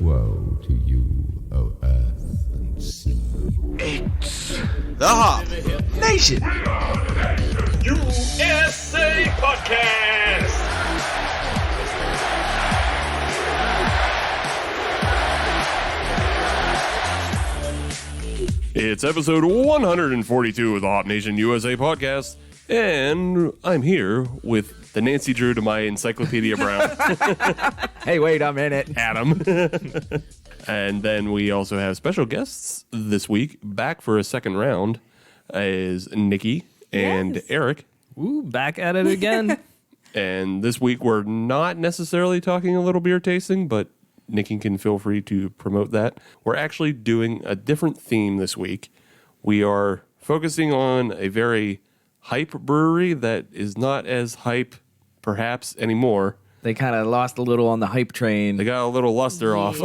Woe to you, O earth and sea. It's the Hop Nation USA Podcast. It's episode 142 of the Hop Nation USA Podcast, and I'm here with the Nancy Drew to my Encyclopedia Brown, Hey, wait a minute. Adam. And then we also have special guests this week. Back for a second round is Nikki and Eric. Ooh, back at it again. And this week we're not necessarily talking a little beer tasting, but Nikki can feel free to promote that. We're actually doing a different theme this week. We are focusing on a very hype brewery that is not as hype, perhaps, anymore. They kind of lost a little on the hype train. They got a little luster off.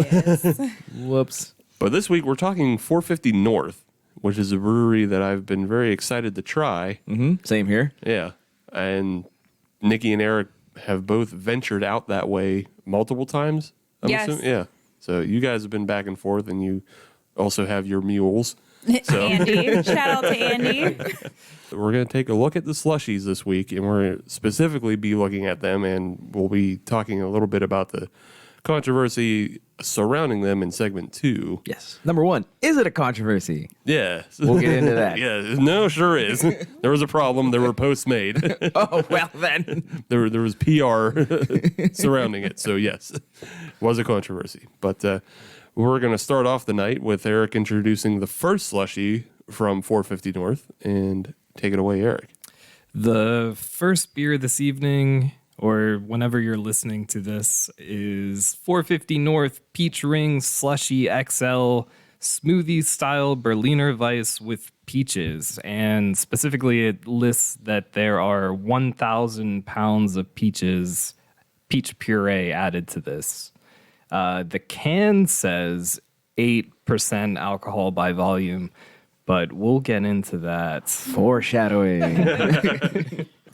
Whoops. But this week we're talking 450 North, which is a brewery that I've been very excited to try. Mm-hmm. Same here. Yeah. And Nikki and Eric have both ventured out that way multiple times. Yes. Yeah. So you guys have been back and forth, and you also have your mules. So Andy. Shout out to Andy. we're going to take a look at the slushies this week, and we're going to specifically be looking at them, and we'll be talking a little bit about the controversy surrounding them in segment 2. Yes. Number one, is it a controversy? Yeah. We'll get into that. Yeah. No, sure is. There was a problem. There were posts made. Oh, well then. There was PR surrounding it. So, yes, it was a controversy. But we're going to start off the night with Eric introducing the first slushie from 450 North. And take it away, Eric. The first beer this evening, or whenever you're listening to this, is 450 North Peach Ring Slushy XL smoothie style berliner-weisse with peaches. And specifically, it lists that there are 1,000 pounds of peach puree added to this. The can says 8% alcohol by volume, but we'll get into that. Foreshadowing.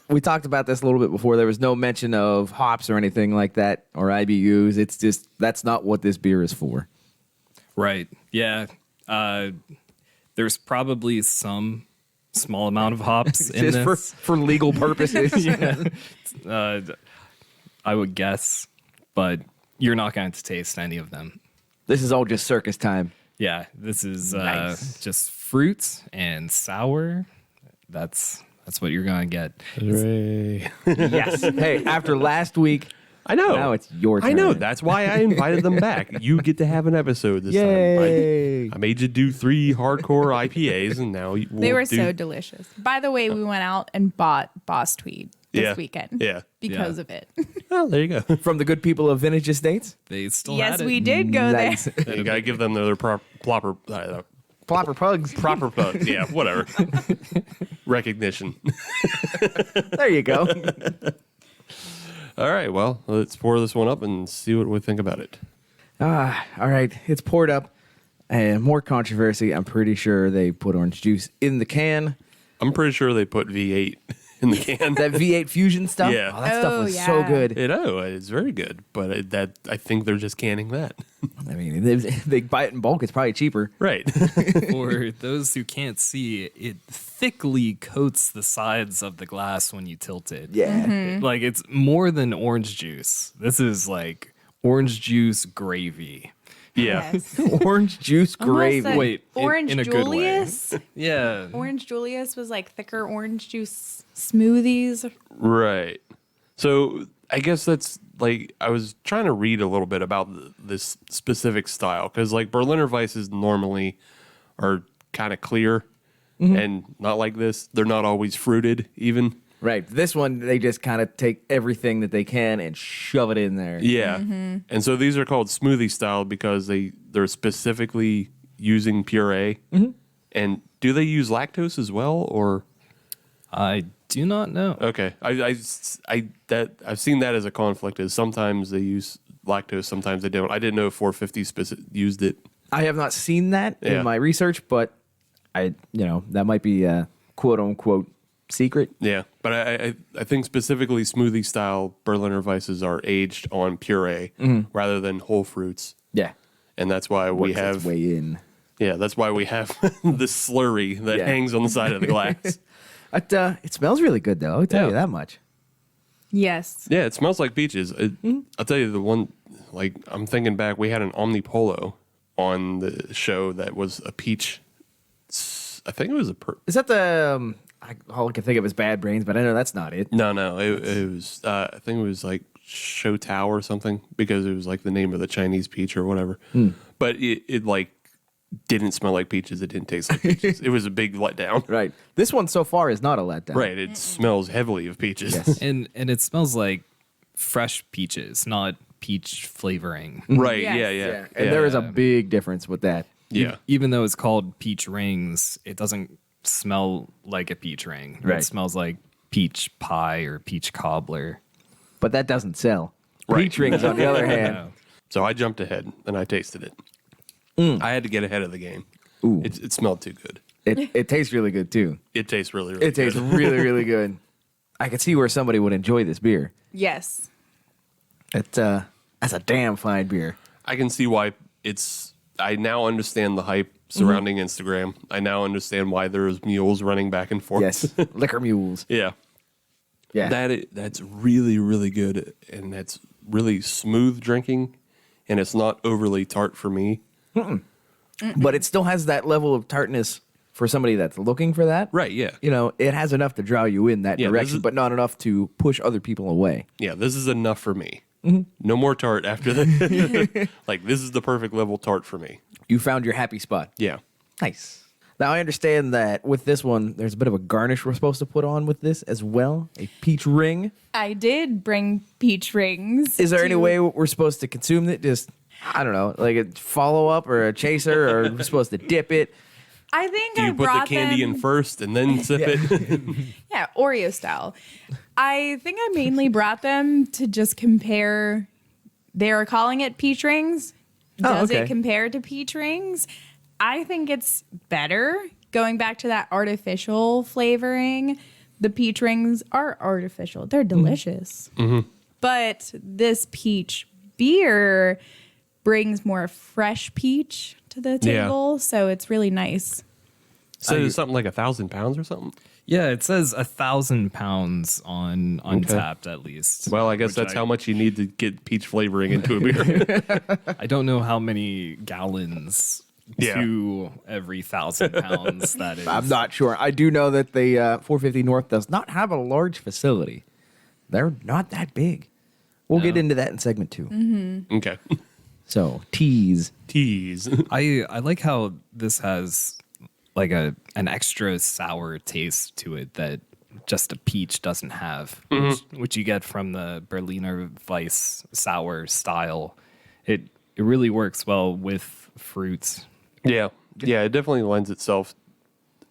We talked about this a little bit before. There was no mention of hops or anything like that, or IBUs. It's just, that's not what this beer is for. Right. Yeah. There's probably some small amount of hops in Just this. for legal purposes. Yeah. I would guess, but you're not going to taste any of them. This is all just circus time. Yeah, this is Nice. just fruit and sour. That's what you're going to get. Yes. Hey, after last week, I know. now it's your turn. I know. That's why I invited them back. You get to have an episode this Yay. time. I made you do 3 hardcore IPAs, and now we'll They were do... so delicious. By the way, we went out and bought Boss Tweed this weekend. Yeah. Because Yeah. of it. Well, there you go. From the good people of Vintage Estates. They still Yes, had it. we did go Nice. there. You got to give them their proper Plopper Pugs. pugs. Yeah, whatever. Recognition. There you go. All right, well, let's pour this one up and see what we think about it. All right. It's poured up. And more controversy. I'm pretty sure they put orange juice in the can. I'm pretty sure they put V8 in the can. That V8 Fusion stuff. Yeah. Oh, that stuff Oh, was so yeah. good. It's very good, but I think they're just canning that. I mean, they buy it in bulk. It's probably cheaper. Right. For those who can't see, it thickly coats the sides of the glass when you tilt it. Yeah. Like, it's more than orange juice. This is like orange juice gravy. Yeah. Yes. Orange juice Almost gravy. like Wait, Orange in a good way. Julius. Yeah. Orange Julius was like thicker orange juice smoothies. Right. So I guess that's like, I was trying to read a little bit about this specific style, because like berliner-weisses normally are kind of clear and not like this. They're not always fruited even. Right. This one, they just kind of take everything that they can and shove it in there. Yeah. And so these are called smoothie style because they're specifically using puree. And do they use lactose as well, or? I do not know. Okay. I've seen that as a conflict, is sometimes they use lactose, sometimes they don't. I didn't know if 450 used it. I have not seen that Yeah. in my research, but that might be quote unquote secret. Yeah, but I think specifically smoothie style Berliner Weisses are aged on puree rather than whole fruits, Yeah. and that's why we Works have its way in. yeah, that's why we have this slurry that Yeah. hangs on the side of the glass. It smells really good, though. I'll tell you Yeah. that much. Yes. Yeah, it smells like peaches. I'll tell you the one. Like I'm thinking back, we had an Omnipolo on the show that was a peach. I think it was a. Is that the... all I can think of is Bad Brains, but I know that's not it. No, it was. I think it was like Shou Tao or something because it was like the name of the Chinese peach or whatever. But it like didn't smell like peaches. It didn't taste like peaches. It was a big letdown. Right. This one so far is not a letdown. Right. It smells heavily of peaches. Yes. And it smells like fresh peaches, not peach flavoring. Right. Yes. Yeah. And there is a big difference with that. Yeah. Even though it's called peach rings, it doesn't smell like a peach ring. Right. It smells like peach pie or peach cobbler. But that doesn't sell. Right. Peach rings, on the other hand. So I jumped ahead and I tasted it. I had to get ahead of the game. Ooh. It smelled too good. It tastes really good, too. It tastes really, really It tastes good. really, really good. I can see where somebody would enjoy this beer. Yes. That's a damn fine beer. I can see why I now understand the hype surrounding Instagram. I now understand why there's mules running back and forth. Yes. Liquor mules. Yeah. Yeah. That's really, really good. And that's really smooth drinking. And it's not overly tart for me. But it still has that level of tartness for somebody that's looking for that. Right, yeah. You know, it has enough to draw you in that Yeah, this direction, is- but not enough to push other people away. Yeah, this is enough for me. No more tart after that. Like, this is the perfect level tart for me. You found your happy spot. Yeah. Nice. Now, I understand that with this one, there's a bit of a garnish we're supposed to put on with this as well. A peach ring. I did bring peach rings. Is there any to- way we're supposed to consume it? Just, I don't know, like a follow-up or a chaser, or we're supposed to dip it? I think Do I you put the brought candy them, in first and then sip it? Yeah, Oreo style. I think I mainly brought them to just compare. They are calling it peach rings. Does okay. it compare to peach rings? I think it's better. Going back to that artificial flavoring, the peach rings are artificial. They're delicious. But this peach beer brings more fresh peach to the Yeah. table, so it's really nice. So it's something like 1,000 pounds or something? Yeah, it says 1,000 pounds on Untapped at least. Well, I guess which that's how much you need to get peach flavoring into a beer. I don't know how many gallons Yeah. to every 1,000 pounds that is. I'm not sure. I do know that the 450 North does not have a large facility. They're not that big. We'll get into that in segment 2. Okay. So, tease. Tease. I like how this has like an extra sour taste to it that just a peach doesn't have, which you get from the Berliner Weiss sour style. It really works well with fruits. Yeah. Yeah, it definitely lends itself.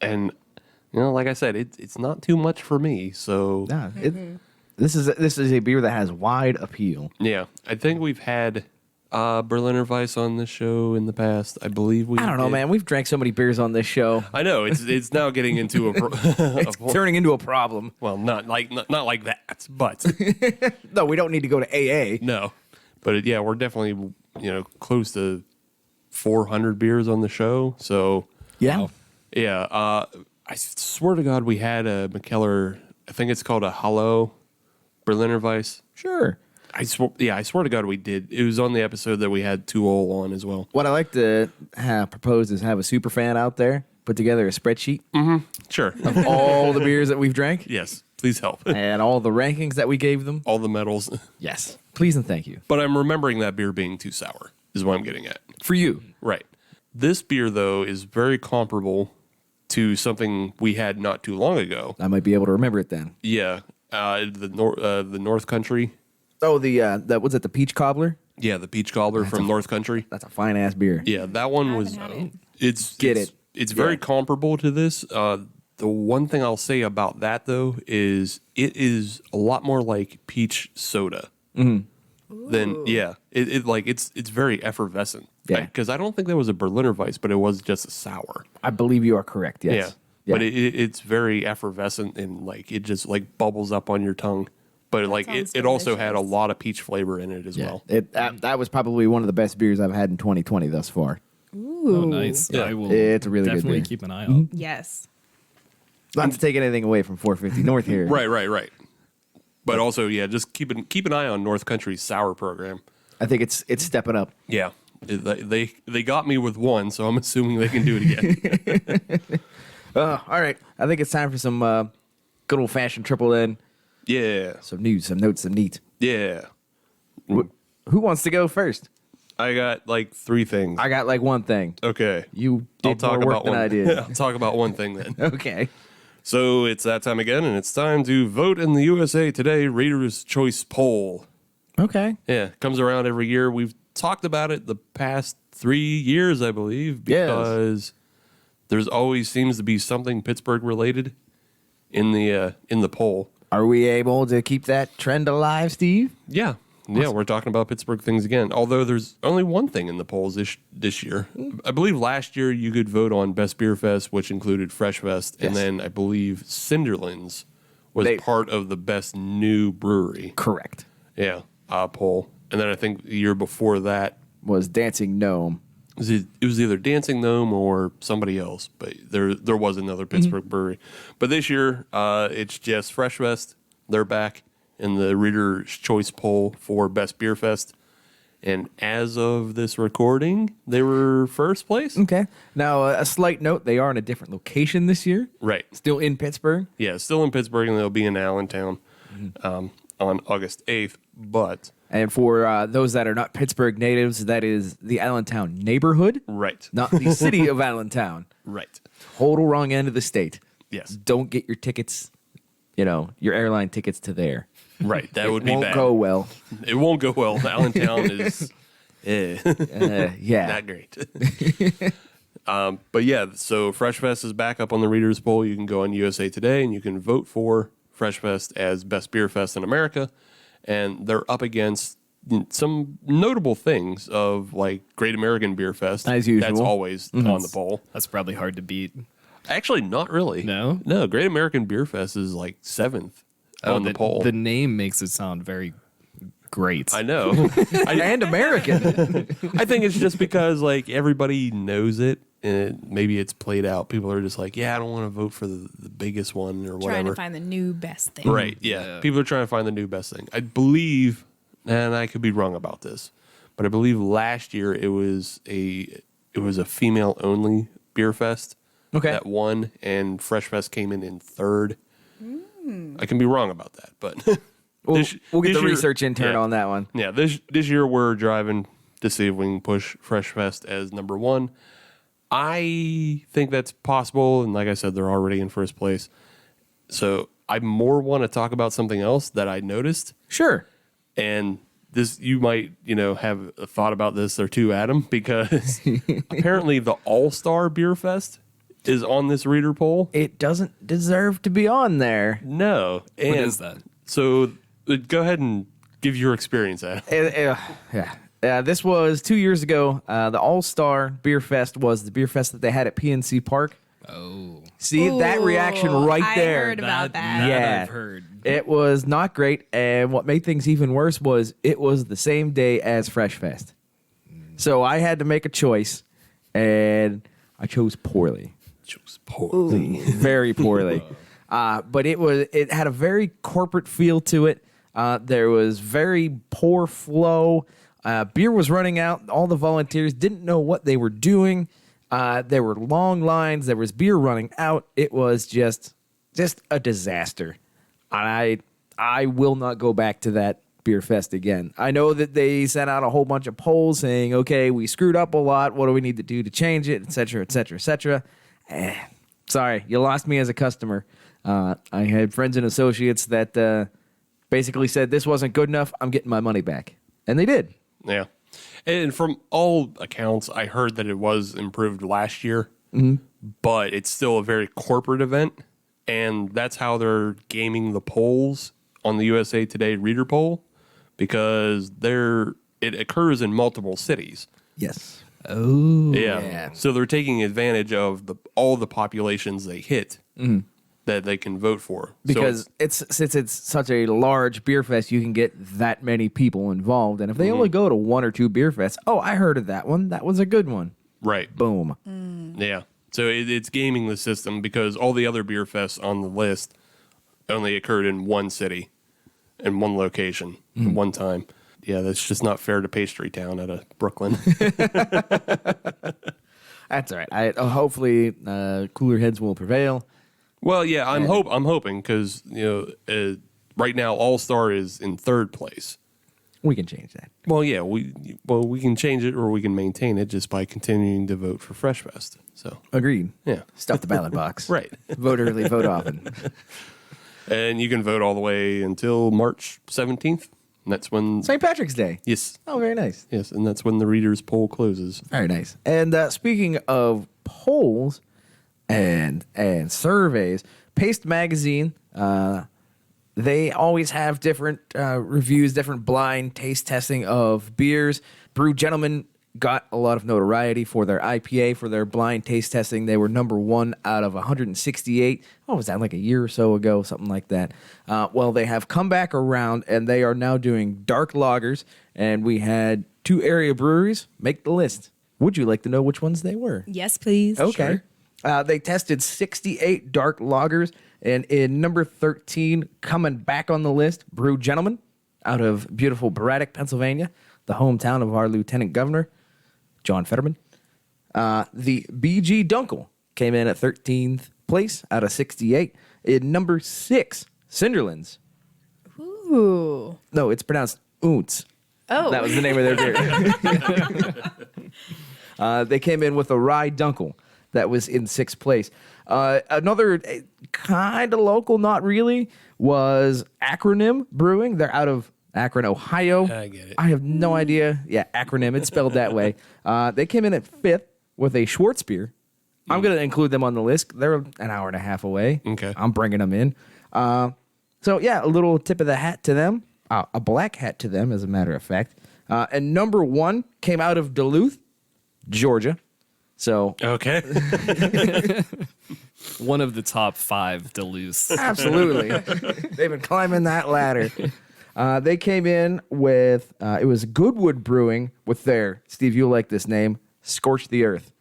And, like I said, it's not too much for me. So, Yeah, this is a beer that has wide appeal. yeah. I think we've had Berliner Weiss on this show in the past. I believe we I don't know, did. man. We've drank so many beers on this show. I know. It's now getting into a Turning into a problem. well, not like that, but No, we don't need to go to AA. no. But yeah, we're definitely, close to 400 beers on the show. So, Yeah. yeah, I swear to God, we had a McKellar. I think it's called a Hallo Berliner Weiss. Sure. I swear to God, we did. It was on the episode that we had 2 on as well. What I like to propose is have a super fan out there put together a spreadsheet Sure. of all the beers that we've drank Yes, please help. and all the rankings that we gave them. All the medals. Yes. Please and thank you. But I'm remembering that beer being too sour, is what I'm getting at. For you. Right. This beer, though, is very comparable to something we had not too long ago. I might be able to remember it then. Yeah. The North Country. Oh, that was it, the peach cobbler? Yeah, the peach cobbler from North Country. That's a fine ass beer. Yeah, that one was. haven't had it. It's very Yeah. comparable to this. The one thing I'll say about that though is it is a lot more like peach soda. Than it's very effervescent. Yeah. Because I don't think there was a Berliner Weiss, but it was just a sour. I believe you are correct. Yes. but it's very effervescent and like it just like bubbles up on your tongue. But like sounds it also had a delicious. lot of peach flavor in it as well. That was probably one of the best beers I've had in 2020 thus far. Oh, nice. Yeah. I will It's a really good definitely beer. keep an eye out. Yes. Not to take anything away from 450 North here. Right. But also, yeah, just keep an eye on North Country's sour program. I think it's stepping up. Yeah, they got me with one, so I'm assuming they can do it again. All right. I think it's time for some good old fashioned triple N. Yeah, Some news, some notes, some neat. yeah. Who wants to go first? I got like 3 things. I got like one thing. Okay, You did more work than one. I did. I'll talk about one thing then. Okay. So it's that time again, and it's time to vote in the USA Today Reader's Choice Poll. Okay. Yeah, it comes around every year. We've talked about it the past 3 years, I believe, Yes. because there's always seems to be something Pittsburgh related in the poll. Are we able to keep that trend alive, Steve? Yeah, we're talking about Pittsburgh things again. Although there's only one thing in the polls this year. I believe last year you could vote on Best Beer Fest, which included Fresh Fest, and Yes. then I believe Cinderlands was They- part of the Best New Brewery. Correct. Yeah, poll. And then I think the year before that Was Dancing Gnome. it was either Dancing Gnome or somebody else, but there was another Pittsburgh brewery. But this year, it's just Fresh Fest. They're back in the Reader's Choice poll for Best Beer Fest. And as of this recording, they were first place. Okay. Now, a slight note, they are in a different location this year. Right. Still in Pittsburgh. Yeah, still in Pittsburgh, and they'll be in Allentown on August 8th. But, And for those that are not Pittsburgh natives, that is the Allentown neighborhood, right. not the city of Allentown. Right. Total wrong end of the state. Yes. Don't get your tickets, your airline tickets to there. Right. That would be Won't bad. go well. It won't go well. Allentown is Yeah. not great. But yeah, so Fresh Fest is back up on the Reader's Poll. You can go on USA Today and you can vote for Fresh Fest as Best Beer Fest in America. And they're up against some notable things of like Great American Beer Fest. As usual. That's always on the poll. That's probably hard to beat. Actually, not really. No? No, Great American Beer Fest is like 7th on the poll. The name makes it sound very great. I know. And American. I think it's just because like everybody knows it and maybe it's played out. People are just like, yeah, I don't want to vote for the biggest one or whatever. Trying to find the new best thing. Right. Yeah. People are trying to find the new best thing. I believe, and I could be wrong about this, but I believe last year it was a female only beer fest Okay. that won, and Fresh Fest came in third. I can be wrong about that, but We'll this get the year- research intern yeah. on that one. Yeah, this year we're driving to see if we can push Fresh Fest as number one. I think that's possible, and like I said, they're already in first place. So I more want to talk about something else that I noticed, Sure. and this you might have a thought about this or two, Adam, because apparently the All Star Beer Fest is on this reader poll. It doesn't deserve to be on there. No, and What is that? So go ahead and give your experience, Adam. Yeah. This was 2 years ago. The All-Star Beer Fest was the beer fest that they had at PNC Park. Oh. See that reaction right I there? heard about that. Yeah. I've heard. It was not great, and what made things even worse was it was the same day as Fresh Fest. So I had to make a choice, and I chose poorly. Very poorly. But it had a very corporate feel to it. There was very poor flow. Beer was running out. All the volunteers didn't know what they were doing. There were long lines. There was beer running out. It was just a disaster. I will not go back to that beer fest again. I know that they sent out a whole bunch of polls saying, okay, we screwed up a lot. What do we need to do to change it, et cetera, et cetera, et cetera. Sorry, you lost me as a customer. I had friends and associates that basically said this wasn't good enough. I'm getting my money back. And they did. Yeah. And from all accounts, I heard that it was improved last year, but it's still a very corporate event. And that's how they're gaming the polls on the USA Today reader poll, because it occurs in multiple cities. Yes. Oh, Yeah. So they're taking advantage of all the populations they hit that they can vote for. Because since it's such a large beer fest, you can get that many people involved. And if they only go to 1 or 2 beer fests, I heard of that one. That was a good one. Right. Boom. Yeah. So it's gaming the system because all the other beer fests on the list only occurred in one city, in one location, at one time. Yeah, that's just not fair to Pastry Town out of Brooklyn. That's all right. Hopefully, cooler heads will prevail. Well, yeah, I'm hoping because right now All Star is in 3rd place. We can change that. Well, yeah, we can change it or we can maintain it just by continuing to vote for Fresh Fest. So Agreed. yeah, Stuff the ballot box. right. Vote early, vote often. And you can vote all the way until March 17th. And that's when St. Patrick's Day. yes, Oh, very nice. yes, and that's when the readers' poll closes. Very nice. And speaking of polls and surveys, Paste Magazine, they always have different reviews, different blind taste testing of beers. Brew Gentleman got a lot of notoriety for their IPA, for their blind taste testing. They were number 1 out of 168. What was that, like a year or so ago, something like that? Well, they have come back around, and they are now doing dark lagers, and we had 2 area breweries make the list. Would you like to know which ones they were? Yes, please. Okay. They tested 68 dark lagers, and in number 13, coming back on the list, Brew Gentleman out of beautiful Braddock, Pennsylvania, the hometown of our Lieutenant Governor, John Fetterman. The BG Dunkel came in at 13th place out of 68. In number 6, Cinderlands. Ooh. No, it's pronounced Oonts. Oh. That was the name of their beer. They came in with a Rye Dunkel that was in 6th place. Another kind of local, not really, was Acronym Brewing. They're out of Akron, Ohio. I get it. I have no idea. Yeah, acronym. It's spelled that way. They came in at 5th with a Schwartz beer. I'm going to include them on the list. They're an hour and a half away. Okay. I'm bringing them in. So, yeah, a little tip of the hat to them. A black hat to them, as a matter of fact. And number 1 came out of Duluth, Georgia. So, Okay. One of the top 5 Duluths. absolutely. They've been climbing that ladder. They came in with, it was Goodwood Brewing with their, Steve, you'll like this name, Scorch the Earth.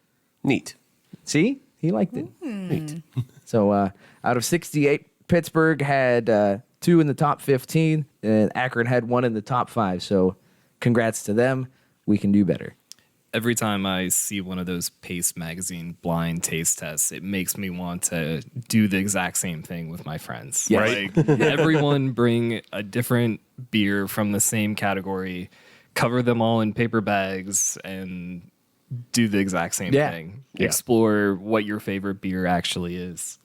Neat. See? He liked it. Neat. So out of 68, Pittsburgh had 2 in the top 15, and Akron had 1 in the top 5. So congrats to them. We can do better. Every time I see one of those Paste Magazine blind taste tests, it makes me want to do the exact same thing with my friends. Yes. Like, everyone bring a different beer from the same category, cover them all in paper bags, and do the exact same thing. Yeah. Explore what your favorite beer actually is.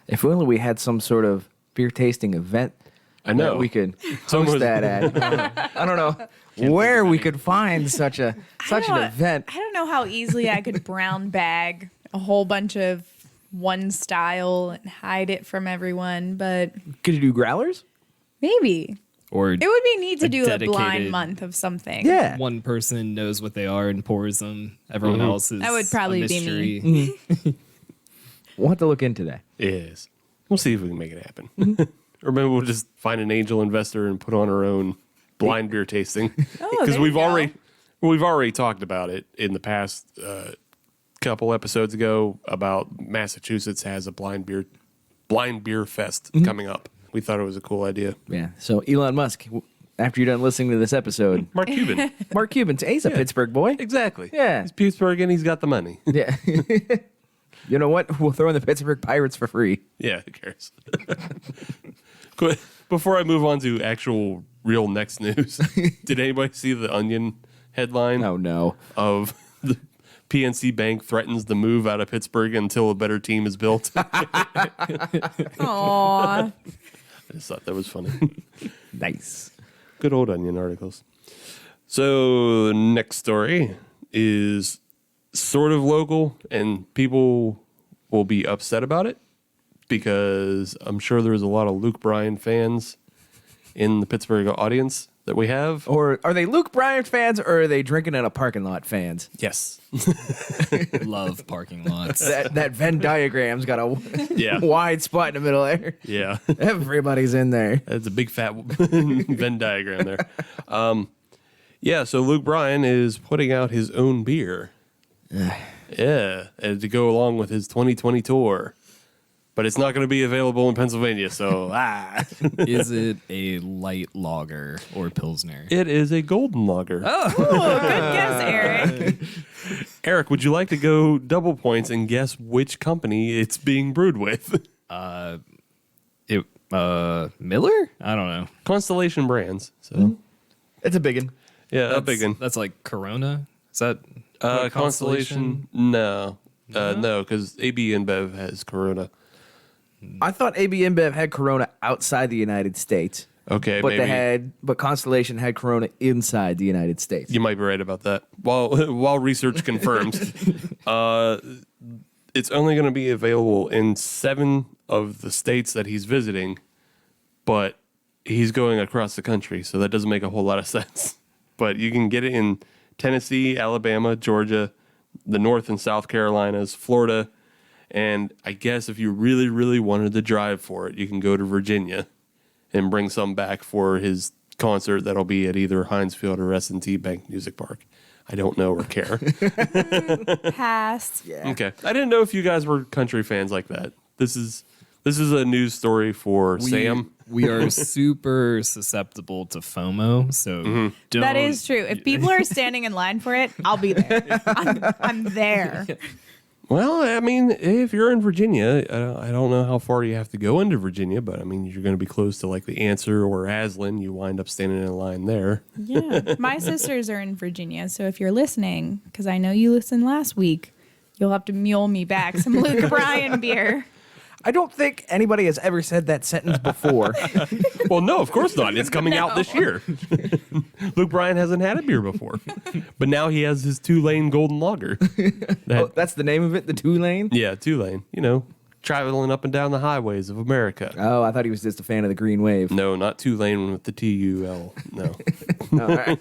If only we had some sort of beer tasting event I know. that we could Someone host was- that at. I don't know where we could find such an event. I don't know how easily I could brown bag a whole bunch of one style and hide it from everyone, but Could you do growlers? maybe. Or It would be neat to do a blind dedicated- month of something. Yeah. one person knows what they are and pours them. Everyone else is That would probably a be mystery. me. We'll have to look into that. Yes. We'll see if we can make it happen. Or maybe we'll just find an angel investor and put on our own blind beer tasting. Oh, Because there we've you go. already talked about it in the past couple episodes ago about Massachusetts has a blind beer fest coming up. We thought it was a cool idea. Yeah. So Elon Musk, after you're done listening to this episode, Mark Cuban. Mark Cuban, he's a Pittsburgh boy. Exactly. Yeah. He's Pittsburgh and he's got the money. Yeah. You know what? We'll throw in the Pittsburgh Pirates for free. Yeah, who cares? Good. Before I move on to actual real next news, did anybody see the Onion headline Oh, no. of the PNC Bank threatens to move out of Pittsburgh until a better team is built? Aw. I just thought that was funny. Nice. Good old Onion articles. So, the next story is sort of local, and people will be upset about it because I'm sure there's a lot of Luke Bryan fans in the Pittsburgh audience. that we have. Or are they Luke Bryan fans, or are they drinking in a parking lot fans? Yes. Love parking lots. That Venn diagram's got a Yeah. wide spot in the middle there. Yeah. Everybody's in there. That's a big fat Venn diagram there. Yeah, so Luke Bryan is putting out his own beer. Yeah, and to go along with his 2020 tour. But it's not going to be available in Pennsylvania, so Is it a light lager or pilsner? It is a golden lager. Ooh, good guess, Eric. Eric, would you like to go double points and guess which company it's being brewed with? Miller? I don't know. Constellation Brands. So It's a big one. yeah, a big one. That's like Corona. Is that what, Constellation? No, no, because AB InBev has Corona. I thought AB InBev had Corona outside the United States. Okay, But maybe. but Constellation had Corona inside the United States. You might be right about that. While research confirms, it's only going to be available in 7 of the states that he's visiting, but he's going across the country, so that doesn't make a whole lot of sense. But you can get it in Tennessee, Alabama, Georgia, the North and South Carolinas, Florida, and I guess if you really, really wanted to drive for it, you can go to Virginia and bring some back for his concert that'll be at either Heinz Field or S&T Bank Music Park. I don't know or care. Pass. Yeah. Okay. I didn't know if you guys were country fans like that. This is a news story for Sam. We are super susceptible to FOMO, so don't. That is true. If people are standing in line for it, I'll be there. I'm there. Well, I mean, if you're in Virginia, I don't know how far you have to go into Virginia, but I mean, you're going to be close to like the Answer or Aslan. You wind up standing in a line there. Yeah. My sisters are in Virginia, so if you're listening, because I know you listened last week, you'll have to mule me back some Luke Bryan beer. I don't think anybody has ever said that sentence before. Well, no, of course not. It's coming out this year. Luke Bryan hasn't had a beer before, but now he has his 2-lane golden lager. Oh, that's the name of it, the 2-lane? Yeah, 2-lane. You know, traveling up and down the highways of America. Oh, I thought he was just a fan of the Green Wave. No, not 2-lane with the TUL. No. All right.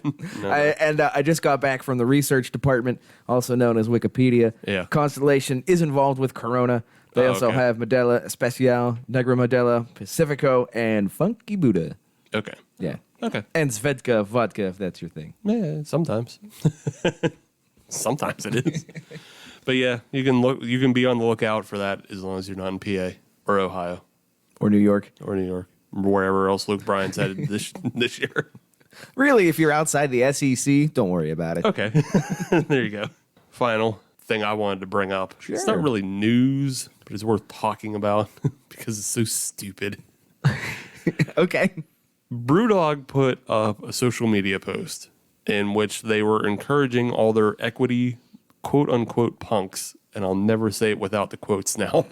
I just got back from the research department, also known as Wikipedia. Yeah. Constellation is involved with Corona. They Oh, also okay. have Modelo Especial, Negra Modelo, Pacifico, and Funky Buddha. Okay. Yeah. Okay. And Svedka vodka, if that's your thing. Yeah, sometimes. Sometimes it is. But yeah, you can be on the lookout for that as long as you're not in PA or Ohio Or New York. or New York, or wherever else Luke Bryan's headed this year. Really, if you're outside the SEC, don't worry about it. Okay. There you go. Final thing I wanted to bring up. It's not Sure. really news, but it's worth talking about because it's so stupid. Okay. Brew Dog put up a social media post in which they were encouraging all their equity quote unquote punks, and I'll never say it without the quotes now,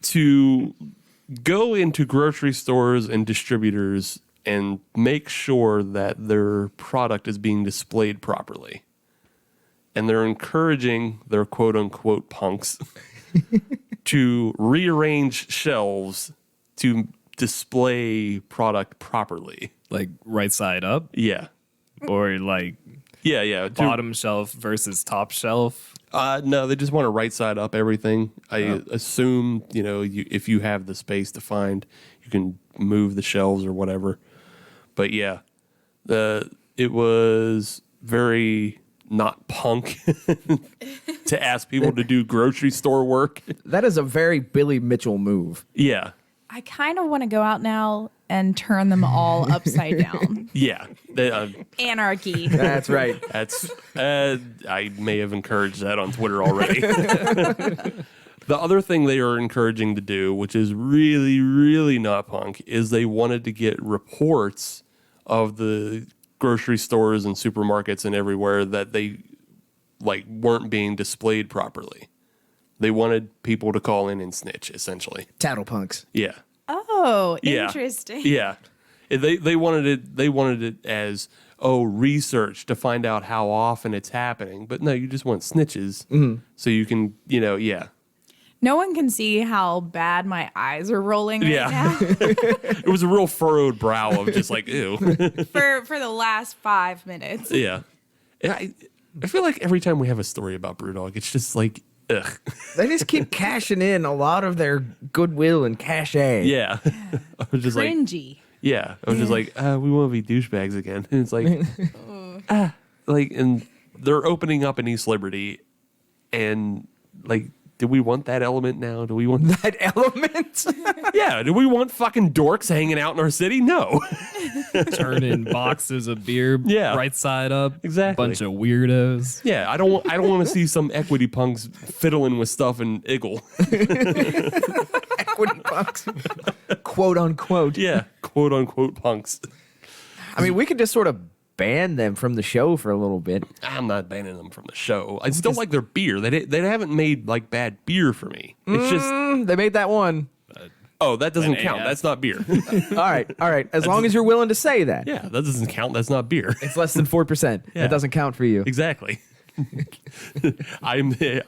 to go into grocery stores and distributors and make sure that their product is being displayed properly. And they're encouraging their quote unquote punks to rearrange shelves to display product properly. like right side up Yeah. or like Yeah. bottom shelf versus top shelf. No, they just want to right side up everything. I assume, if you have the space to find, you can move the shelves or whatever. But yeah, it was very not punk to ask people to do grocery store work. That is a very Billy Mitchell move. Yeah. I kind of want to go out now and turn them all upside down. Yeah. Anarchy. That's right. That's I may have encouraged that on Twitter already. The other thing they are encouraging to do, which is really, really not punk, is they wanted to get reports of the grocery stores and supermarkets and everywhere that they weren't being displayed properly. They wanted people to call in and snitch, essentially. Tattle punks. Yeah. Oh, Yeah. interesting. Yeah. They wanted it as research to find out how often it's happening. But no, you just want snitches so you can, yeah. No one can see how bad my eyes are rolling right now. It was a real furrowed brow of just like, ew. for the last 5 minutes. Yeah. And I feel like every time we have a story about Brew Dog, it's just like, ugh. They just keep cashing in a lot of their goodwill and cachet. Yeah. I was just like, Cringy. yeah. I was just like, we want to be douchebags again. And it's like, and they're opening up in East Liberty, and like, do we want that element now? Do we want That element? Yeah, do we want fucking dorks hanging out in our city? No. Turning boxes of beer Yeah. right side up. Exactly. Bunch of weirdos. Yeah, I don't want to see some equity punks fiddling with stuff and iggle. Equity punks. Quote unquote. Yeah, quote unquote punks. I mean, we could just sort of ban them from the show for a little bit. I'm not banning them from the show. I still like their beer. They haven't made like bad beer for me. It's just They made that one. that doesn't count. AF. That's not beer. All right. As long as you're willing to say that. Yeah, that doesn't count. That's not beer. It's less than 4%. Yeah. That doesn't count for you. Exactly. I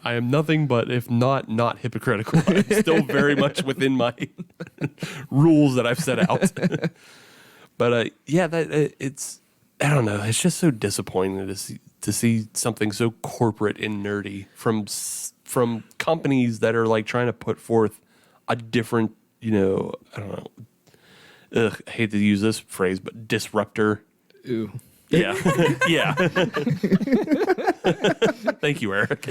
am nothing but, if not hypocritical. I'm still very much within my rules that I've set out. But it's, I don't know. It's just so disappointing to see something so corporate and nerdy from companies that are like trying to put forth a different, I don't know. I hate to use this phrase, but disruptor. Ooh. Yeah. Yeah. Thank you, Eric.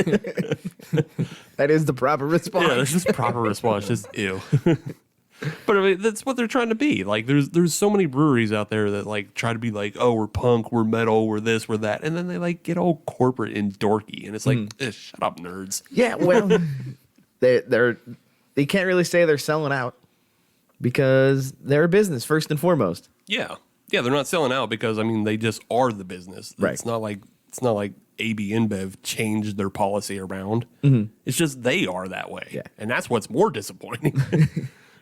That is the proper response. Yeah, that's just proper response. Just ew. But I mean, that's what they're trying to be. Like, there's so many breweries out there that like try to be like, oh, we're punk, we're metal, we're this, we're that, and then they like get all corporate and dorky, and it's like, shut up, nerds. Yeah, well, they can't really say they're selling out because they're a business first and foremost. Yeah, they're not selling out because I mean they just are the business. Right. It's not like AB InBev changed their policy around. It's just they are that way. Yeah. And that's what's more disappointing.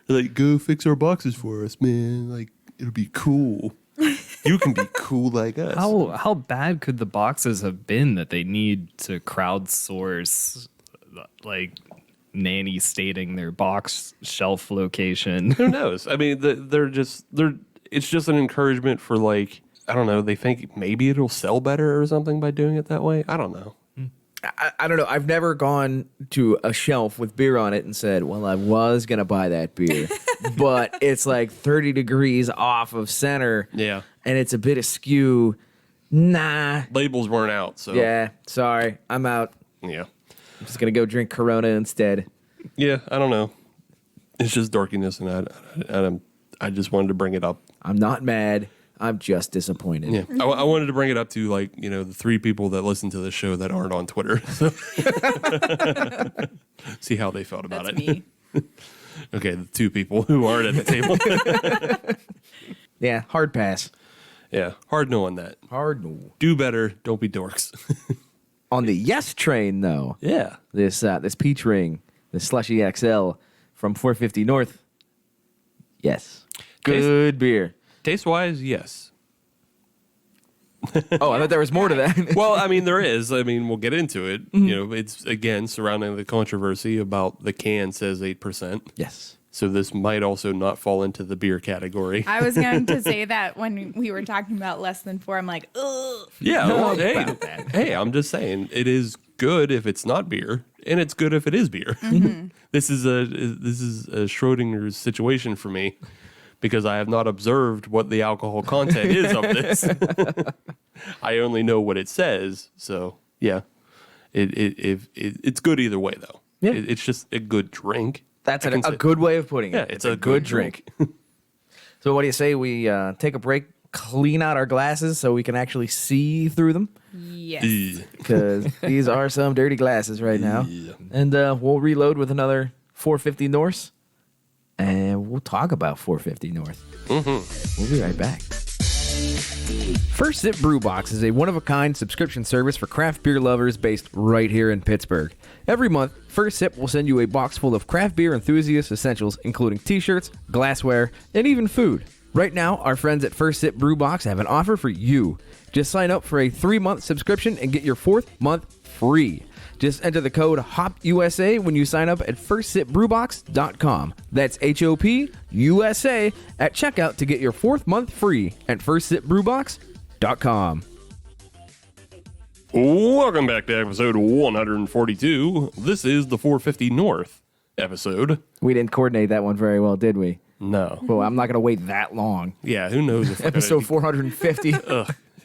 They're like, go fix our boxes for us, man. Like, it'll be cool. You can be cool like us. How bad could the boxes have been that they need to crowdsource, like, nanny stating their box shelf location? Who knows? I mean, it's just an encouragement for, like, I don't know, they think maybe it'll sell better or something by doing it that way. I don't know. I don't know. I've never gone to a shelf with beer on it and said, well, I was going to buy that beer, but it's like 30 degrees off of center. Yeah. And it's a bit askew. Nah. Labels weren't out, so. Yeah. Sorry. I'm out. Yeah. I'm just going to go drink Corona instead. Yeah, I don't know. It's just dorkiness, and I just wanted to bring it up. I'm not mad. I'm just disappointed. Yeah, I wanted to bring it up to, like, the 3 people that listen to this show that aren't on Twitter. So. See how they felt about That's it. me. Okay, the 2 people who aren't at the table. Yeah, hard pass. Yeah, hard no on that. Hard no. Do better. Don't be dorks. On the yes train, though, Yeah. this peach ring, the Slushy XL from 450 North. Yes. Good beer. Taste-wise, yes. Oh, I thought there was more to that. Well, I mean, there is. I mean, we'll get into it. It's, again, surrounding the controversy about the can says 8%. Yes. So this might also not fall into the beer category. I was going to say that when we were talking about less than 4, I'm like, ugh. Yeah, No, well, about hey, I'm just saying it is good if it's not beer, and it's good if it is beer. This is a Schrodinger's situation for me because I have not observed what the alcohol content is of this. I only know what it says. So yeah, it's good either way though. Yeah. It's just a good drink. That's I can a say- good way of putting it. Yeah, it's a good drink. So what do you say we take a break, clean out our glasses so we can actually see through them? Yes. Because these are some dirty glasses right now. Yeah. And we'll reload with another 450 North. And we'll talk about 450 North. We'll be right back. First Sip Brew Box is a one-of-a-kind subscription service for craft beer lovers based right here in Pittsburgh. Every month, First Sip will send you a box full of craft beer enthusiast essentials, including t-shirts, glassware, and even food. Right now, our friends at First Sip Brew Box have an offer for you. Just sign up for a 3-month subscription and get your 4th month free. Just enter the code HOPUSA when you sign up at firstsipbrewbox.com. That's HOPUSA at checkout to get your 4th month free at firstsipbrewbox.com. Welcome back to episode 142. This is the 450 North episode. We didn't coordinate that one very well, did we? No. Well, I'm not going to wait that long. Yeah, who knows if we're Episode gonna, 450.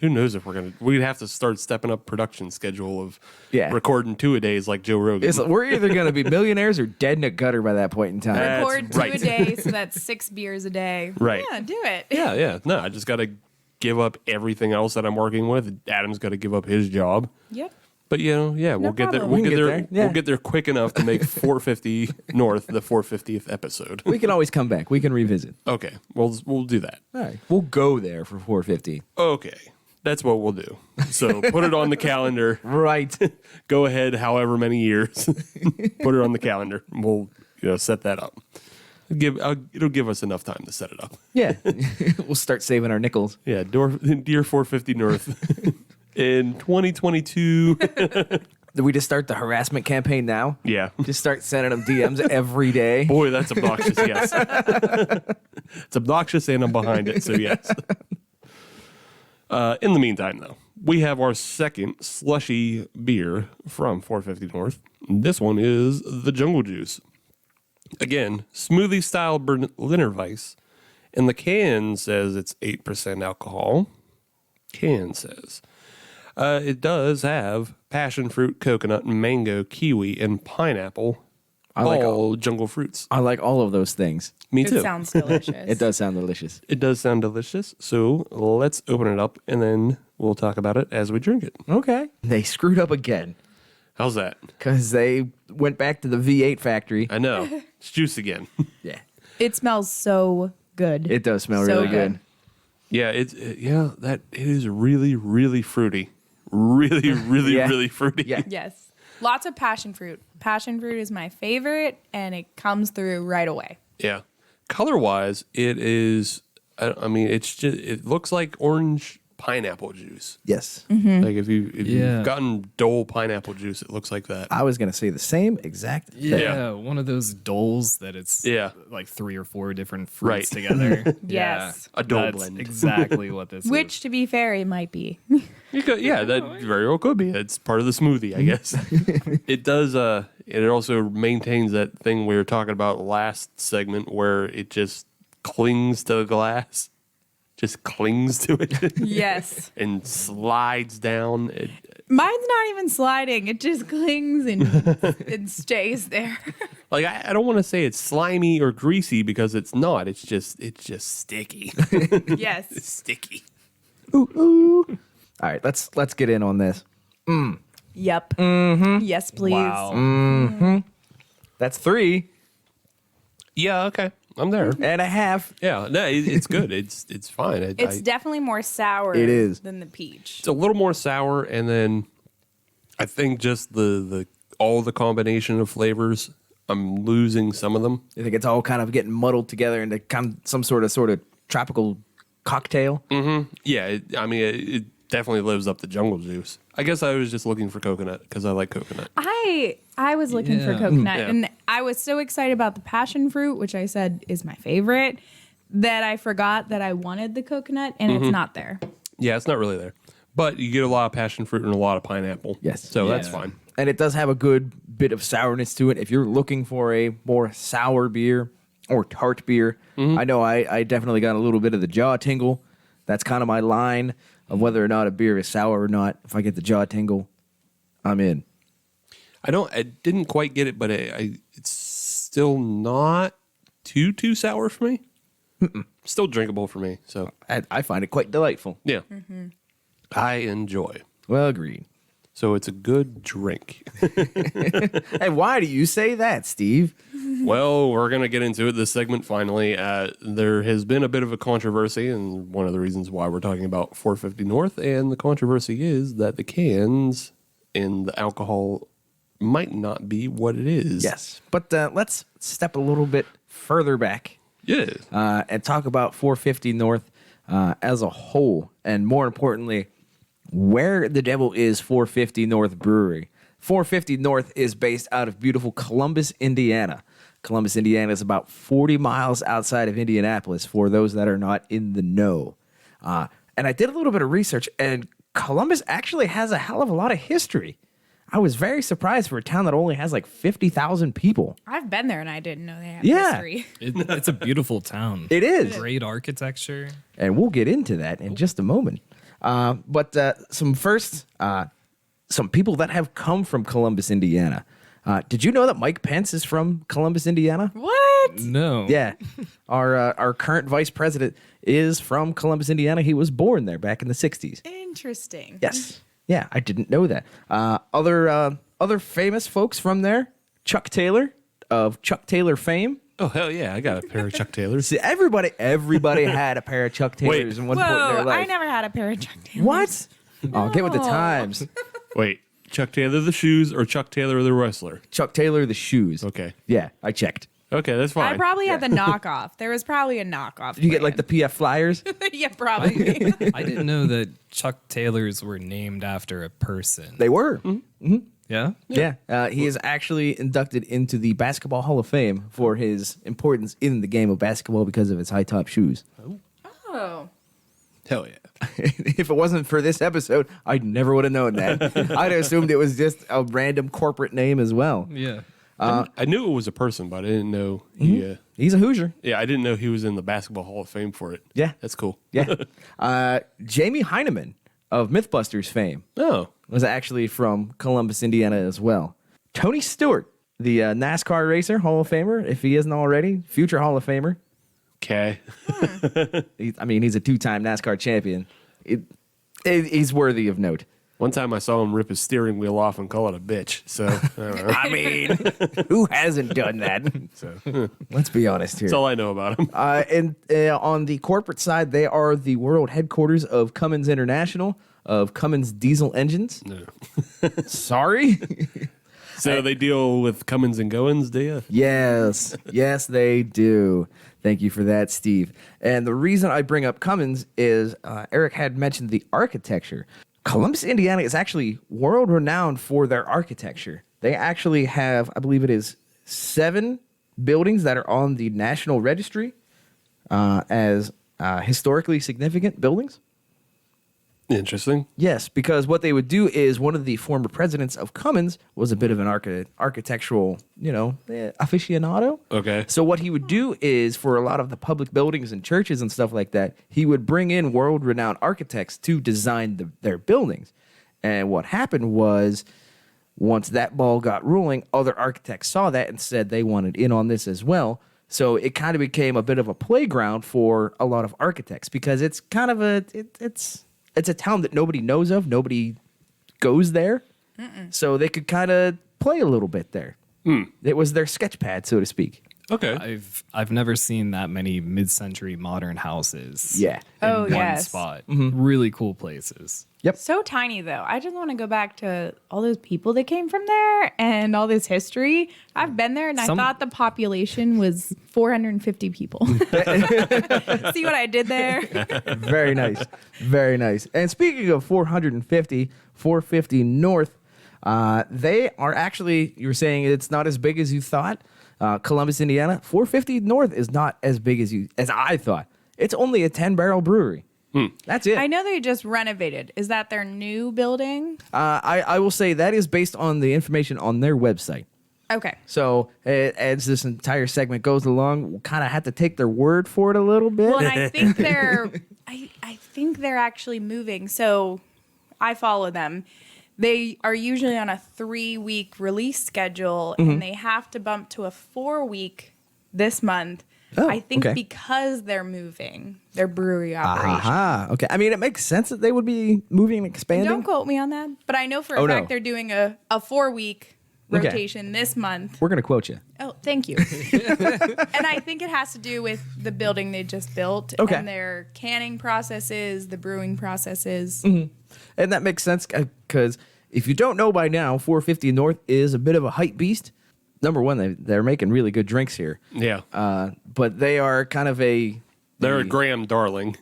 who knows if we're going to... We'd have to start stepping up production schedule of Yeah. recording 2 a days like Joe Rogan. We're either going to be millionaires or dead in a gutter by that point in time. That's Record 2 right. a day, so that's 6 beers a day. Right. Yeah, do it. Yeah. No, I just got to give up everything else that I'm working with. Adam's got to give up his job. Yep. But we'll get there. problem. We'll We can get get there. there. Yeah. We'll get there quick enough to make 450 North the 450th episode. We can always come back. We can revisit. Okay, we'll do that. All right. We'll go there for 450. Okay, that's what we'll do. So put it on the calendar. Right. Go ahead, however many years. Put it on the calendar. We'll set that up. It'll give us enough time to set it up. Yeah. We'll start saving our nickels. Yeah, dear 450 North in 2022. Do we just start the harassment campaign now? Yeah. Just start sending them DMs every day. Boy, that's obnoxious, yes. It's obnoxious and I'm behind it, so yes. In the meantime, though, we have our second slushy beer from 450 North. This one is the Jungle Juice. Again, smoothie style berliner-weisse. And the can says it's 8% alcohol. Can says. It does have passion fruit, coconut, mango, kiwi, and pineapple. All jungle fruits. I like all of those things. Me too. It sounds delicious. It does sound delicious. It does sound delicious. So let's open it up and then we'll talk about it as we drink it. Okay. They screwed up again How's that? because they went back to the V8 factory. I know. It's juice again. Yeah. It smells so good. It does smell So really good. good. Yeah, it is really, really fruity. Really, really, Yeah. really fruity. Yeah. Yes. Lots of passion fruit. Passion fruit is my favorite, and it comes through right away. Yeah. Color wise, it is. I mean, it looks like orange pineapple juice. Yes. Like if you've Yeah. gotten Dole pineapple juice, it looks like that. I was going to say the same exact thing. Yeah, one of those doles that it's like 3 or 4 different fruits Right. together. Yes. A Dole That's blend. exactly what this Which, is. to be fair, it might be. That very well could be. It's part of the smoothie, I guess. It does. It also maintains that thing we were talking about last segment, where it just clings to the glass, just clings to it, Yes. and slides down. Mine's not even sliding. It just clings and stays there. Like I don't want to say it's slimy or greasy because it's not. It's just sticky. Yes. It's sticky. All right, let's get in on this. Yep. Yes, please. Wow. That's 3 Yeah. Okay. I'm there. and a half. Yeah. No, it's good. It's fine. It's definitely more sour It is. than the peach. It's a little more sour, and then I think just the all the combination of flavors, I'm losing some of them. I think it's all kind of getting muddled together into some sort of tropical cocktail. Yeah, it definitely lives up to Jungle Juice. I guess I was just looking for coconut because I like coconut. I was looking for Yeah. coconut, Yeah. and I was so excited about the passion fruit, which I said is my favorite, that I forgot that I wanted the coconut, and it's not there. Yeah, it's not really there, but you get a lot of passion fruit and a lot of pineapple. Yes. so that's Yeah. fine. And it does have a good bit of sourness to it. If you're looking for a more sour beer or tart beer, I know I definitely got a little bit of the jaw tingle. That's kind of my line of whether or not a beer is sour or not. If I get the jaw tingle, I'm in. I didn't quite get it, but it's still not too sour for me. Still drinkable for me. So I find it quite delightful. yeah, I enjoy. Well, agreed. So it's a good drink. Hey, why do you say that, Steve? Well, we're going to get into it this segment finally. There has been a bit of a controversy, and one of the reasons why we're talking about 450 North, and the controversy is that the cans and the alcohol might not be what it is. Yes. But let's step a little bit further back Yeah. And talk about 450 North as a whole, and more importantly, where the devil is 450 North Brewery. 450 North is based out of beautiful Columbus, Indiana. Columbus, Indiana is about 40 miles outside of Indianapolis for those that are not in the know. And I did a little bit of research, and Columbus actually has a hell of a lot of history. I was very surprised for a town that only has like 50,000 people. I've been there and I didn't know they have Yeah. history. It's a beautiful town. It is. Great architecture. And we'll get into that in just a moment. But some people that have come from Columbus, Indiana. Did you know that Mike Pence is from Columbus, Indiana? What? No. Yeah. Our current vice president is from Columbus, Indiana. He was born there back in the 60s. Interesting. Yes. Yeah, I didn't know that. Other famous folks from there, Chuck Taylor of Chuck Taylor fame. Oh, hell yeah. I got a pair of Chuck Taylors. See, everybody had a pair of Chuck Taylors in one point in their Whoa, life. I never had a pair of Chuck Taylors. What? Oh, get with the No. times. Wait, Chuck Taylor the shoes or Chuck Taylor the wrestler? Chuck Taylor, the shoes. Okay. Yeah, I checked. Okay, that's fine. I probably had the knockoff. There was probably a knockoff. Did you get like the PF Flyers? Yeah, probably. I didn't know that Chuck Taylors were named after a person. They were. Yeah? Yeah. He is actually inducted into the Basketball Hall of Fame for his importance in the game of basketball because of his high top shoes. Oh. Hell yeah. If it wasn't for this episode, I never would have known that. I'd have assumed it was just a random corporate name as well. Yeah. I knew it was a person, but I didn't know he. He's a Hoosier. Yeah, I didn't know he was in the Basketball Hall of Fame for it. Yeah. That's cool. Yeah. Jamie Heineman of Mythbusters fame Oh, was actually from Columbus, Indiana as well. Tony Stewart, the NASCAR racer, Hall of Famer, if he isn't already, future Hall of Famer. okay. He's a two-time NASCAR champion. He's worthy of note. One time I saw him rip his steering wheel off and call it a bitch. So, I don't know. I mean, who hasn't done that? So, Let's be honest here. that's all I know about him. And on the corporate side, they are the world headquarters of Cummins International, of Cummins diesel engines. No. Sorry? So they deal with Cummins and Goins, do you? Yes, they do. Thank you for that, Steve. And the reason I bring up Cummins is Eric had mentioned the architecture. Columbus, Indiana is actually world renowned for their architecture. They actually have, I believe it is 7 buildings that are on the National Registry as historically significant buildings. Interesting. Yes, because what they would do is one of the former presidents of Cummins was a bit of an architectural, aficionado. Okay. So what he would do is for a lot of the public buildings and churches and stuff like that, he would bring in world-renowned architects to design their buildings. And what happened was once that ball got rolling, other architects saw that and said they wanted in on this as well. So it kind of became a bit of a playground for a lot of architects because it's kind of it's a town that nobody knows of. Nobody goes there. So they could kind of play a little bit there. It was their sketch pad, so to speak. Okay. I've never seen that many mid-century modern houses. Yeah. In Oh, one yes. spot. Really cool places. So tiny, though. I just want to go back to all those people that came from there and all this history. I've been there, and I thought the population was 450 people. See what I did there? Very nice. Very nice. And speaking of 450 North, they are actually, you were saying it's not as big as you thought. Columbus, Indiana, 450 North is not as big as I thought. It's only a 10-barrel brewery. That's it. I know they just renovated. Is that their new building? I will say that is based on the information on their website. Okay. So as this entire segment goes along, we'll kind of have to take their word for it a little bit. Well, and I think I think they're actually moving. So I follow them. They are usually on a 3-week release schedule, and they have to bump to a 4-week this month. Oh, I think okay. because they're moving their brewery operation. Aha. Okay. I mean, it makes sense that they would be moving and expanding. Don't quote me on that, but I know for a fact they're doing a 4-week Okay. rotation this month. We're going to quote you. Oh, thank you. And I think it has to do with the building they just built Okay. and their canning processes, the brewing processes. And that makes sense because if you don't know by now, 450 North is a bit of a hype beast. number one, they're making really good drinks here. Yeah. But they are kind of They're a Graham darling.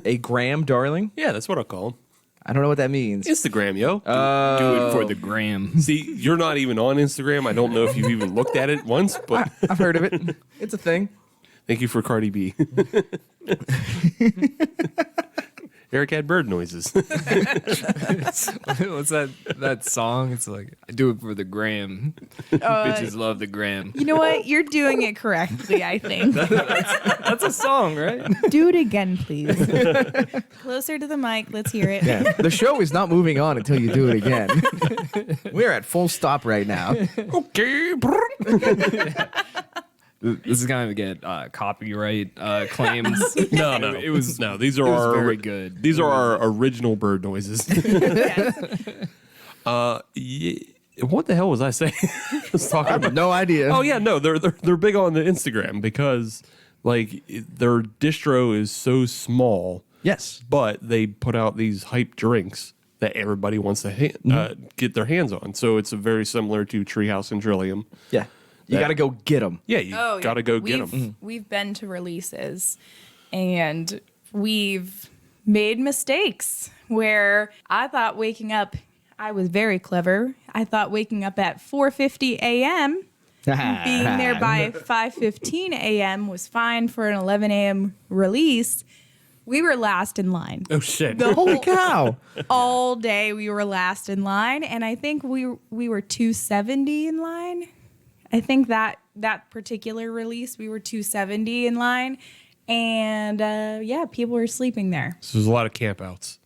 a Graham darling. Yeah, that's what I'll call them. I don't know what that means. Instagram, yo. Do it for the gram. See, you're not even on Instagram. I don't know if you've even looked at it once, but I've heard of it. It's a thing. thank you for Cardi B. Eric had bird noises. What's that song? It's like, I do it for the gram. Bitches love the gram. You know what? You're doing it correctly, I think. That's a song, right? Do it again, please. Closer to the mic. Let's hear it. Yeah. The show is not moving on until you do it again. We're at full stop right now. Okay. This is going to get copyright claims. No. It was No, these are it was our very good. These are our original bird noises. Yes. What the hell was I saying? I was talking about. No idea. Oh yeah, no, they're big on the Instagram because like their distro is so small, Yes. but they put out these hype drinks that everybody wants to get their hands on. So it's very similar to Treehouse and Trillium. Yeah. You That- got to go get them. Yeah, you gotta go get We've- them. We've been to releases and we've made mistakes where I thought waking up, I was very clever. I thought waking up at 4:50 a.m., being there by 5:15 a.m. was fine for an 11 a.m. release. We were last in line. Oh shit! The Holy whole cow. all day we were last in line, and I think we were 270 in line. I think that particular release we were 270 in line, and yeah, people were sleeping there. So there's a lot of campouts.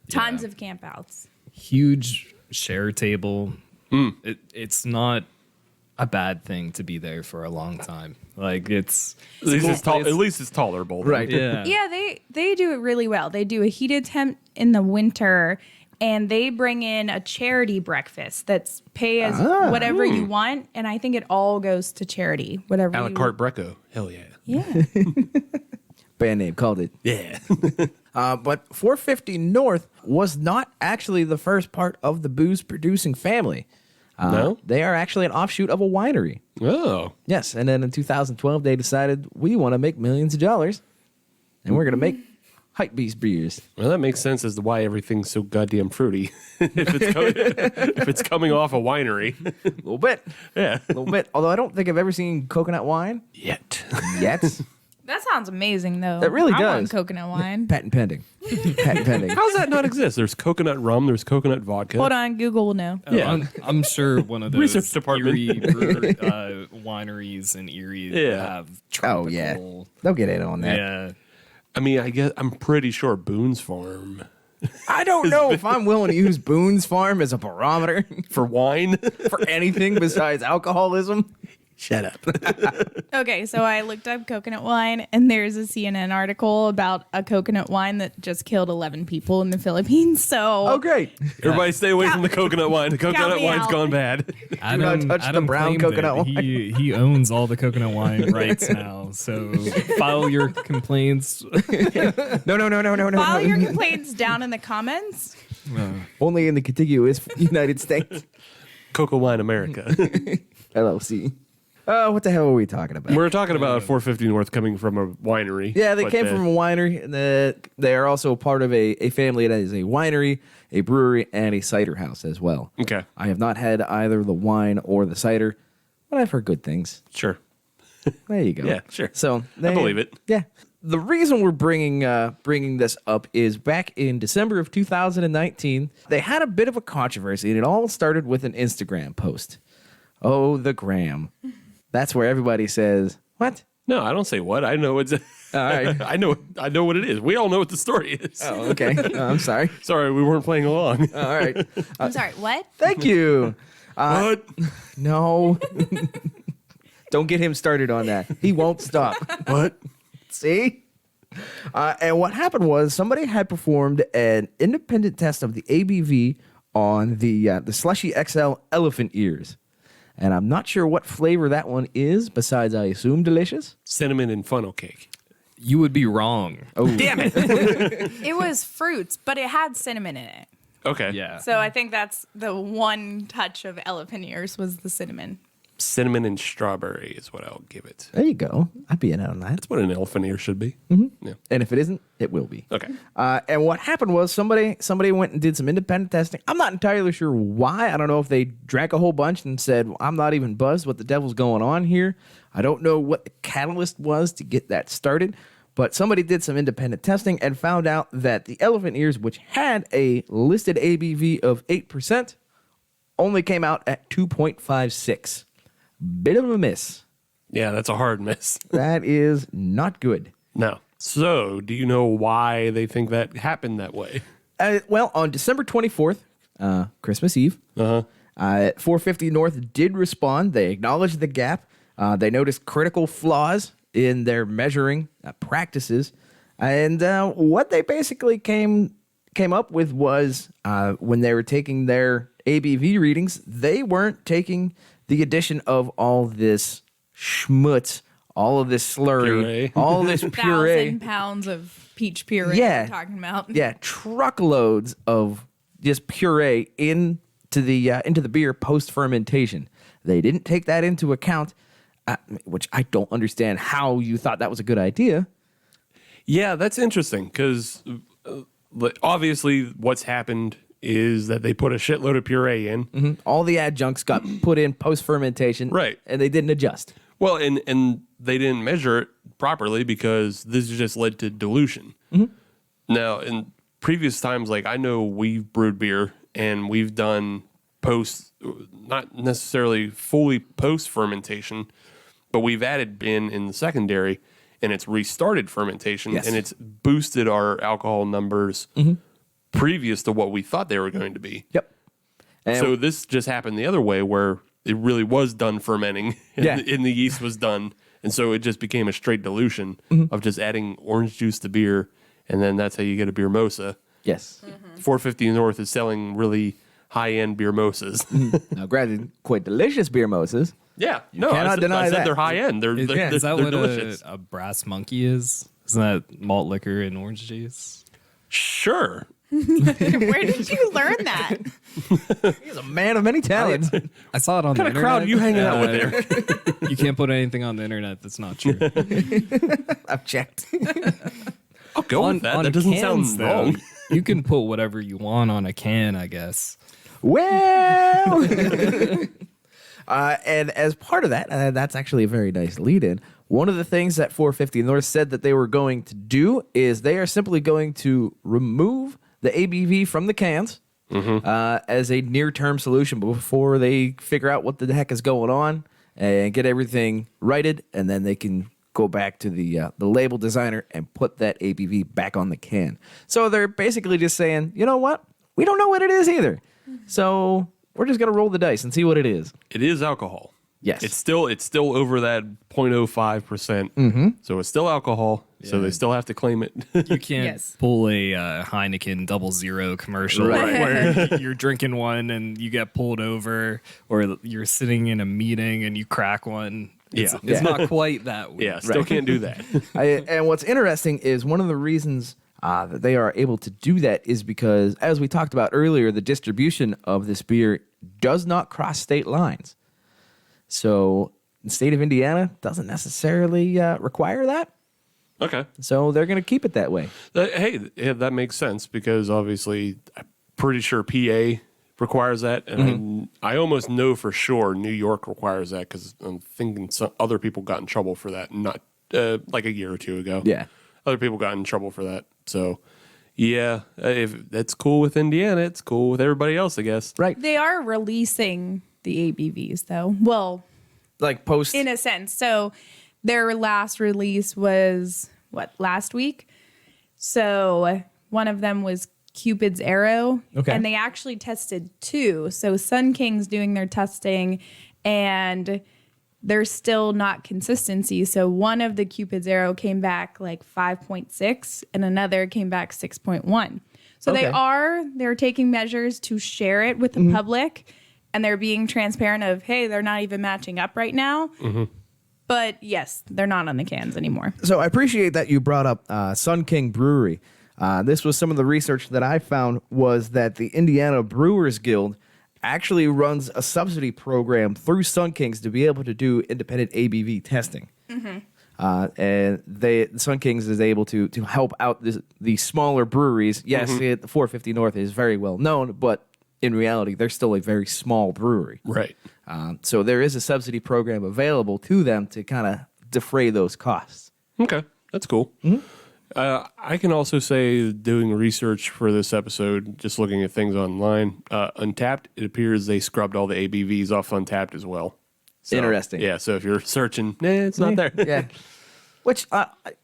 Tons of campouts. Huge share table. It's not a bad thing to be there for a long time. Like At least it's tolerable. Right. Yeah. Yeah, they do it really well. They do a heated temp in the winter, and they bring in a charity breakfast that's pay as whatever you want, and I think it all goes to charity. Whatever. A la carte Brecco. Hell yeah. Yeah. Band name called it. Yeah. But 450 North was not actually the first part of the booze producing family. No? They are actually an offshoot of a winery. Oh. Yes, and then in 2012 they decided we want to make millions of dollars, and we're going to make hype beast beers. Well, that makes sense as to why everything's so goddamn fruity. if it's coming off a winery. A little bit, Yeah. a little bit. Although I don't think I've ever seen coconut wine Yet. yet. That sounds amazing, though. That really I want does. coconut wine. Patent pending. Patent pending. How does that not exist? There's coconut rum. There's coconut vodka. Hold on, Google will know. Yeah. I'm sure one of those Research department. Erie wineries in Erie Yeah. have Oh yeah, tropical. they'll get in on that. Yeah. I mean, I'm pretty sure Boone's Farm I don't know if I'm willing to use Boone's Farm as a barometer for wine. for anything besides alcoholism. Shut up. Okay, so I looked up coconut wine, and there's a CNN article about a coconut wine that just killed 11 people in the Philippines. So, Oh, great. Everybody stay away from the coconut wine. The coconut me wine's out. gone bad. Adam, touch the Adam brown claimed coconut it. He owns all the coconut wine rights now. So file your complaints. No. file your complaints down in the comments. Only in the contiguous United States. Cocoa Wine America. LLC. What the hell are we talking about? We're talking about 450 North coming from a winery. Yeah, they but, came from a winery. And they are also part of a family that is a winery, a brewery, and a cider house as well. Okay. I have not had either the wine or the cider, but I've heard good things. Sure. There you go. Yeah, sure. So I believe it. Yeah. The reason we're bringing this up is back in December of 2019, they had a bit of a controversy, and it all started with an Instagram post. Oh, the gram. That's where everybody says, "What?" No, I don't say what. I know it's. All right. I know what it is. We all know what the story is. Oh, okay. I'm sorry. Sorry, we weren't playing along. All right. I'm sorry, what? Thank you. What? No. Don't get him started on that. He won't stop. What? See? And what happened was somebody had performed an independent test of the ABV on the Slushy XL elephant ears. And I'm not sure what flavor that one is, besides I assume delicious. Cinnamon and funnel cake. You would be wrong. Oh, damn it. It was fruits, but it had cinnamon in it. Okay. Yeah. So I think that's the one touch of elephant ears was the cinnamon. cinnamon and strawberry is what I'll give it. There you go. I'd be in on that. That's what an elephant ear should be. Yeah. And if it isn't, it will be. Okay. And what happened was somebody went and did some independent testing. I'm not entirely sure why. I don't know if they drank a whole bunch and said, well, I'm not even buzzed. What the devil's going on here? I don't know what the catalyst was to get that started. But somebody did some independent testing and found out that the elephant ears, which had a listed ABV of 8%, only came out at 2.56. Bit of a miss. Yeah, that's a hard miss. That is not good. No. So, do you know why they think that happened that way? Well, on December 24th, Christmas Eve, Uh-huh. 450 North did respond. They acknowledged the gap. They noticed critical flaws in their measuring practices. And what they basically came up with was when they were taking their ABV readings, they weren't taking the addition of all this schmutz, all of this slurry, Puree. all this puree. 1,000 pounds of peach puree Yeah. we're talking about. Yeah, truckloads of just puree into the beer post fermentation. They didn't take that into account, which I don't understand how you thought that was a good idea. Yeah, that's interesting because obviously what's happened is that they put a shitload of puree in. All the adjuncts got put in post fermentation, Right. And they didn't adjust. Well, and they didn't measure it properly because this just led to dilution. Now, in previous times, like I know we've brewed beer and we've done not necessarily fully post fermentation, but we've added in the secondary and it's restarted fermentation Yes. and it's boosted our alcohol numbers previous to what we thought they were going to be. Yep. And So this just happened the other way where it really was done fermenting and, Yeah. and the yeast was done. And so it just became a straight dilution Mm-hmm. of just adding orange juice to beer. And then that's how you get a beer mosa. yes. 450 North is selling really high-end beer mosas. Now, granted, quite delicious beer moses. Yeah. No, cannot I said, deny I said that. they're high-end. They're Is that they're what delicious. a brass monkey is? Isn't that malt liquor and orange juice? Sure. Where did you learn that? He's a man of many talents. I saw it on What kind the of crowd internet. you hanging out with there? You can't put anything on the internet that's not true. I've checked. I'll go with that. That doesn't cans, sound though, wrong. You can put whatever you want on a can, I guess. Well, and as part of that, that's actually a very nice lead-in. One of the things that 450 North said that they were going to do is they are simply going to remove the ABV from the cans as a near-term solution before they figure out what the heck is going on and get everything righted, and then they can go back to the label designer and put that ABV back on the can. So they're basically just saying, you know what? We don't know what it is either. So we're just going to roll the dice and see what it is. It is alcohol. Yes. It's still over that 0.05%. So it's still alcohol. So they still have to claim it. You can't Yes. pull a Heineken 00 commercial Right. where you're drinking one and you get pulled over, or you're sitting in a meeting and you crack one. It's Yeah. not quite that way. Yeah, still can't do that. And what's interesting is one of the reasons that they are able to do that is because, as we talked about earlier, the distribution of this beer does not cross state lines. So the state of Indiana doesn't necessarily require that. Okay. So they're going to keep it that way. Hey, yeah, that makes sense because obviously I'm pretty sure PA requires that. And I almost know for sure New York requires that because I'm thinking some other people got in trouble for that not like a year or two ago. Yeah. Other people got in trouble for that. So, yeah, if that's cool with Indiana, it's cool with everybody else, I guess. Right. They are releasing the ABVs, though. Well, Like post. in a sense. So their last release was, last week? So one of them was Cupid's Arrow. Okay. And they actually tested two. So Sun King's doing their testing, and there's still not consistency. So one of the Cupid's Arrow came back like 5.6 and another came back 6.1. So Okay. they're taking measures to share it with the public, and they're being transparent of, hey, they're not even matching up right now. But yes, they're not on the cans anymore. So I appreciate that you brought up Sun King Brewery. This was some of the research that I found was that the Indiana Brewers Guild actually runs a subsidy program through Sun Kings to be able to do independent ABV testing. And Sun Kings is able to help out the smaller breweries. Yes, the 450 North is very well known, but in reality, they're still a very small brewery. Right. So there is a subsidy program available to them to kind of defray those costs. Okay, that's cool. I can also say, doing research for this episode, just looking at things online, Untapped, it appears they scrubbed all the ABVs off Untapped as well. So, Interesting. Yeah, so if you're searching, it's not there. Yeah. Which,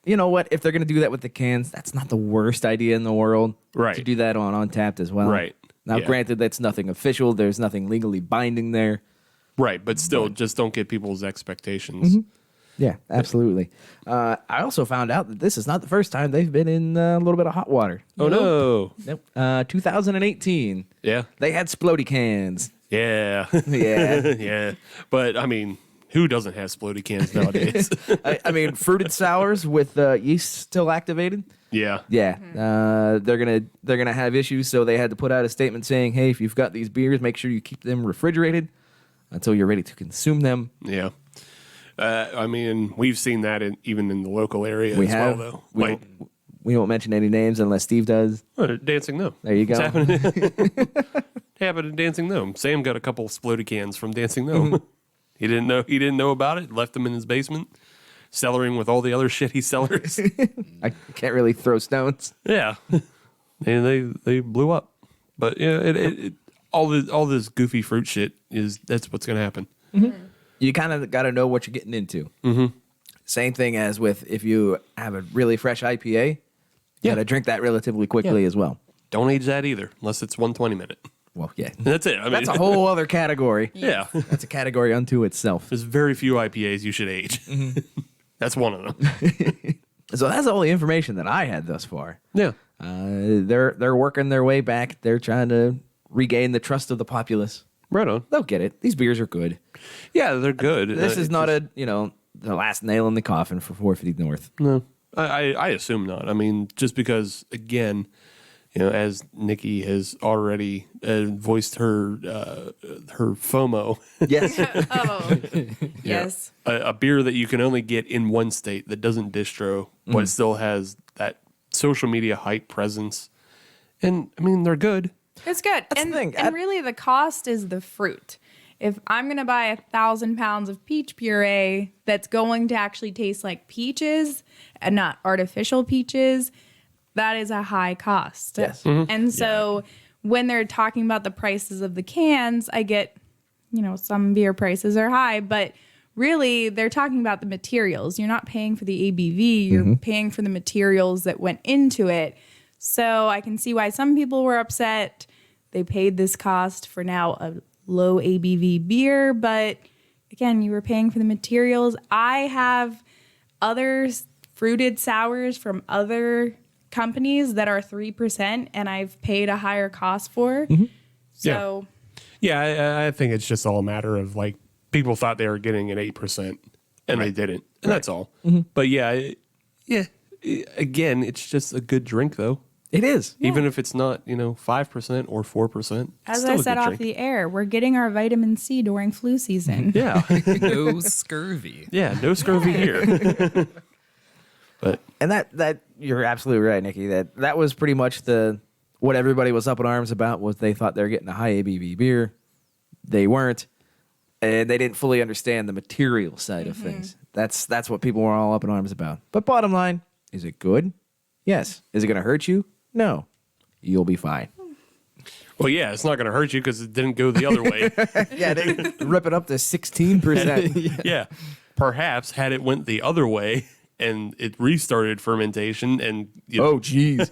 you know what? If they're going to do that with the cans, that's not the worst idea in the world. Right. To do that on Untapped as well. Right. Now, Yeah. granted, that's nothing official. There's nothing legally binding there. Right, but still, just don't get people's expectations. Yeah, absolutely. I also found out that this is not the first time they've been in a little bit of hot water. Oh, no. Nope. 2018. Yeah. They had Splody cans. Yeah. Yeah. Yeah. But, I mean, who doesn't have Splody cans nowadays? I mean, fruited sours with yeast still activated. Yeah. Yeah, they're gonna have issues, so they had to put out a statement saying, "Hey, if you've got these beers, make sure you keep them refrigerated until you're ready to consume them." Yeah. I mean, we've seen that even in the local area We as have. well, though. We won't mention any names unless Steve does. Dancing Gnome. There you go. It's happened at Dancing Gnome. Sam got a couple Splody cans from Dancing Gnome. He didn't know about it. Left them in his basement, cellaring with all the other shit he cellars. I can't really throw stones. Yeah, and they blew up. But yeah, it all this goofy fruit shit that's what's gonna happen. You kind of got to know what you're getting into. Same thing as with if you have a really fresh IPA, you got to drink that relatively quickly as well. Don't age that either, unless it's 120 minute. Well, yeah, That's it. I mean, that's a whole other category. yeah. That's a category unto itself. There's very few IPAs you should age. That's one of them. So that's all the information that I had thus far. Yeah. They're working their way back. They're trying to regain the trust of the populace. Right on. They'll get it. These beers are good. Yeah, they're good. This is not the last nail in the coffin for 450 North. No, I assume not. I mean, just because, again, as Nikki has already voiced her FOMO, Yes. Yes. a beer that you can only get in one state that doesn't distro, but still has that social media hype presence. And, I mean, they're good. It's good. That's and the thing. and really the cost is the fruit. If I'm going to buy 1,000 pounds of peach puree that's going to actually taste like peaches and not artificial peaches, that is a high cost. Yes. And so when they're talking about the prices of the cans, I get, some beer prices are high, but really they're talking about the materials. You're not paying for the ABV, you're paying for the materials that went into it. So I can see why some people were upset. They paid this cost for now a low ABV beer, but again, you were paying for the materials. I have other fruited sours from other companies that are 3% and I've paid a higher cost for. So Yeah, I think it's just all a matter of, like, people thought they were getting an 8%, and they didn't. And that's all. But yeah, again, it's just a good drink, though. It is. Even if it's not, 5% or 4%. as still I a said good off drink. the air, we're getting our vitamin C during flu season. Yeah. No scurvy. Yeah, no scurvy here. But And that you're absolutely right, Nikki. That was pretty much what everybody was up in arms about, was they thought they were getting a high ABV beer. They weren't. And they didn't fully understand the material side of things. That's what people were all up in arms about. But bottom line, is it good? Yes. Is it going to hurt you? No. You'll be fine. well, yeah, it's not going to hurt you because it didn't go the other way. Yeah, they rip it up to 16%. Yeah. Perhaps had it went the other way and it restarted fermentation and Oh, geez.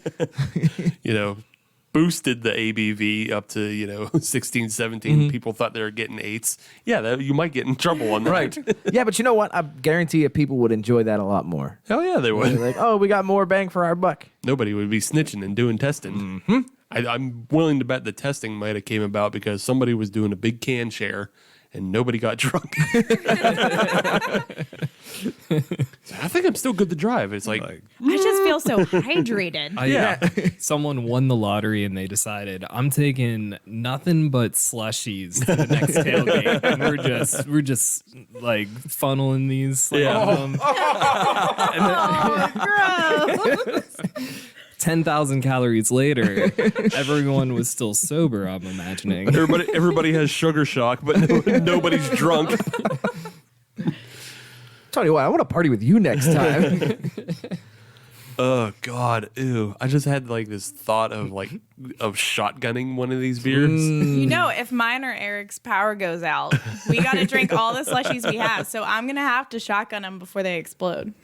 boosted the ABV up to 16, 17. People thought they were getting 8s. Yeah, you might get in trouble on that. Right. Yeah, but you know what? I guarantee you people would enjoy that a lot more. Hell yeah, they would. They're like, oh, we got more bang for our buck. Nobody would be snitching and doing testing. I'm willing to bet the testing might have came about because somebody was doing a big can share and nobody got drunk. I think I'm still good to drive. It's like I just feel so hydrated. Someone won the lottery and they decided I'm taking nothing but slushies to the next tailgate, and we're just like funneling these. Like, Gross. 10,000 calories later, everyone was still sober. I'm imagining. everybody has sugar shock, but nobody's drunk. Tell you what, I want to party with you next time. Oh God, ew! I just had like this thought of shotgunning one of these beers. You know, if mine or Eric's power goes out, we got to drink all the slushies we have. So I'm going to have to shotgun them before they explode.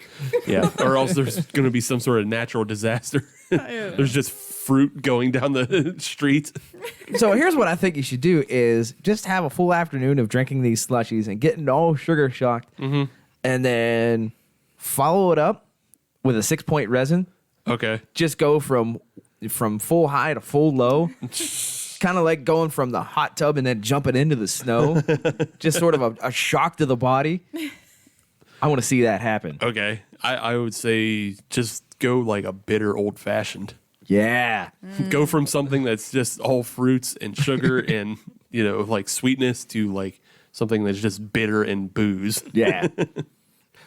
Yeah, or else there's going to be some sort of natural disaster. There's just fruit going down the street. So here's what I think you should do is just have a full afternoon of drinking these slushies and getting all sugar shocked. And then follow it up with a 6-point resin. Okay. Just go from full high to full low. Kind of like going from the hot tub and then jumping into the snow. Just sort of a shock to the body. I want to see that happen. Okay. I would say just go like a bitter old fashioned. Yeah. Go from something that's just all fruits and sugar and, like sweetness to like something that's just bitter and booze. Yeah.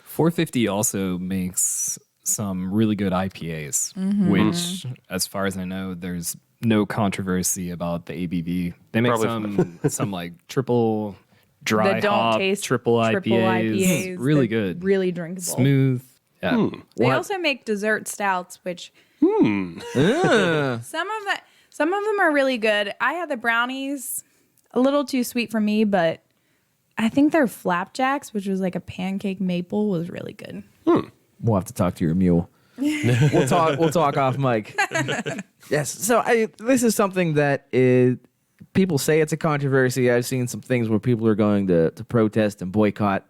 450 also makes some really good IPAs, which, as far as I know, there's no controversy about the ABV. They make some like triple dry That don't hop, taste triple IPAs. Really that good. Really drinkable. Smooth. Yeah. They also make dessert stouts, which some of them are really good. I had the brownies, a little too sweet for me, but I think their flapjacks, which was like a pancake maple, was really good. We'll have to talk to your mule. We'll talk off mic. Yes. So this is something that people say it's a controversy. I've seen some things where people are going to protest and boycott.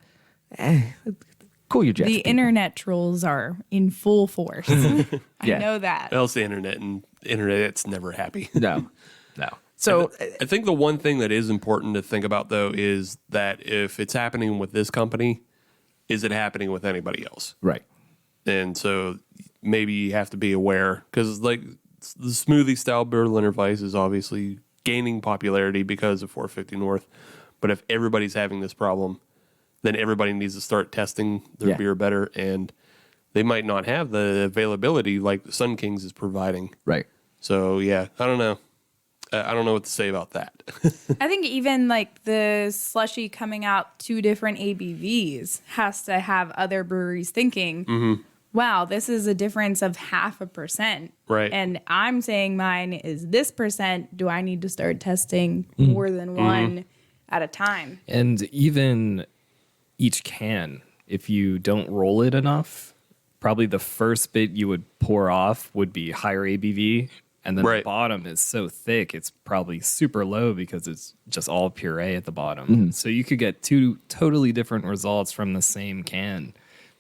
Cool your jets. The people. internet trolls are in full force. I know that. Well, it's the internet, and internet's never happy. No. So I think the one thing that is important to think about, though, is that if it's happening with this company, is it happening with anybody else? right. And so maybe you have to be aware, because like the smoothie style Berliner-weisse is obviously gaining popularity because of 450 North. But if everybody's having this problem, then everybody needs to start testing their beer better, and they might not have the availability like the Sun Kings is providing. Right. So yeah, I don't know. I don't know what to say about that. I think even like the slushy coming out 2 different ABVs has to have other breweries thinking, wow, this is a difference of 0.5%. Right. And I'm saying mine is this percent. Do I need to start testing more than one at a time? And even each can, if you don't roll it enough, probably the first bit you would pour off would be higher ABV. And then the bottom is so thick, it's probably super low because it's just all puree at the bottom. So you could get 2 totally different results from the same can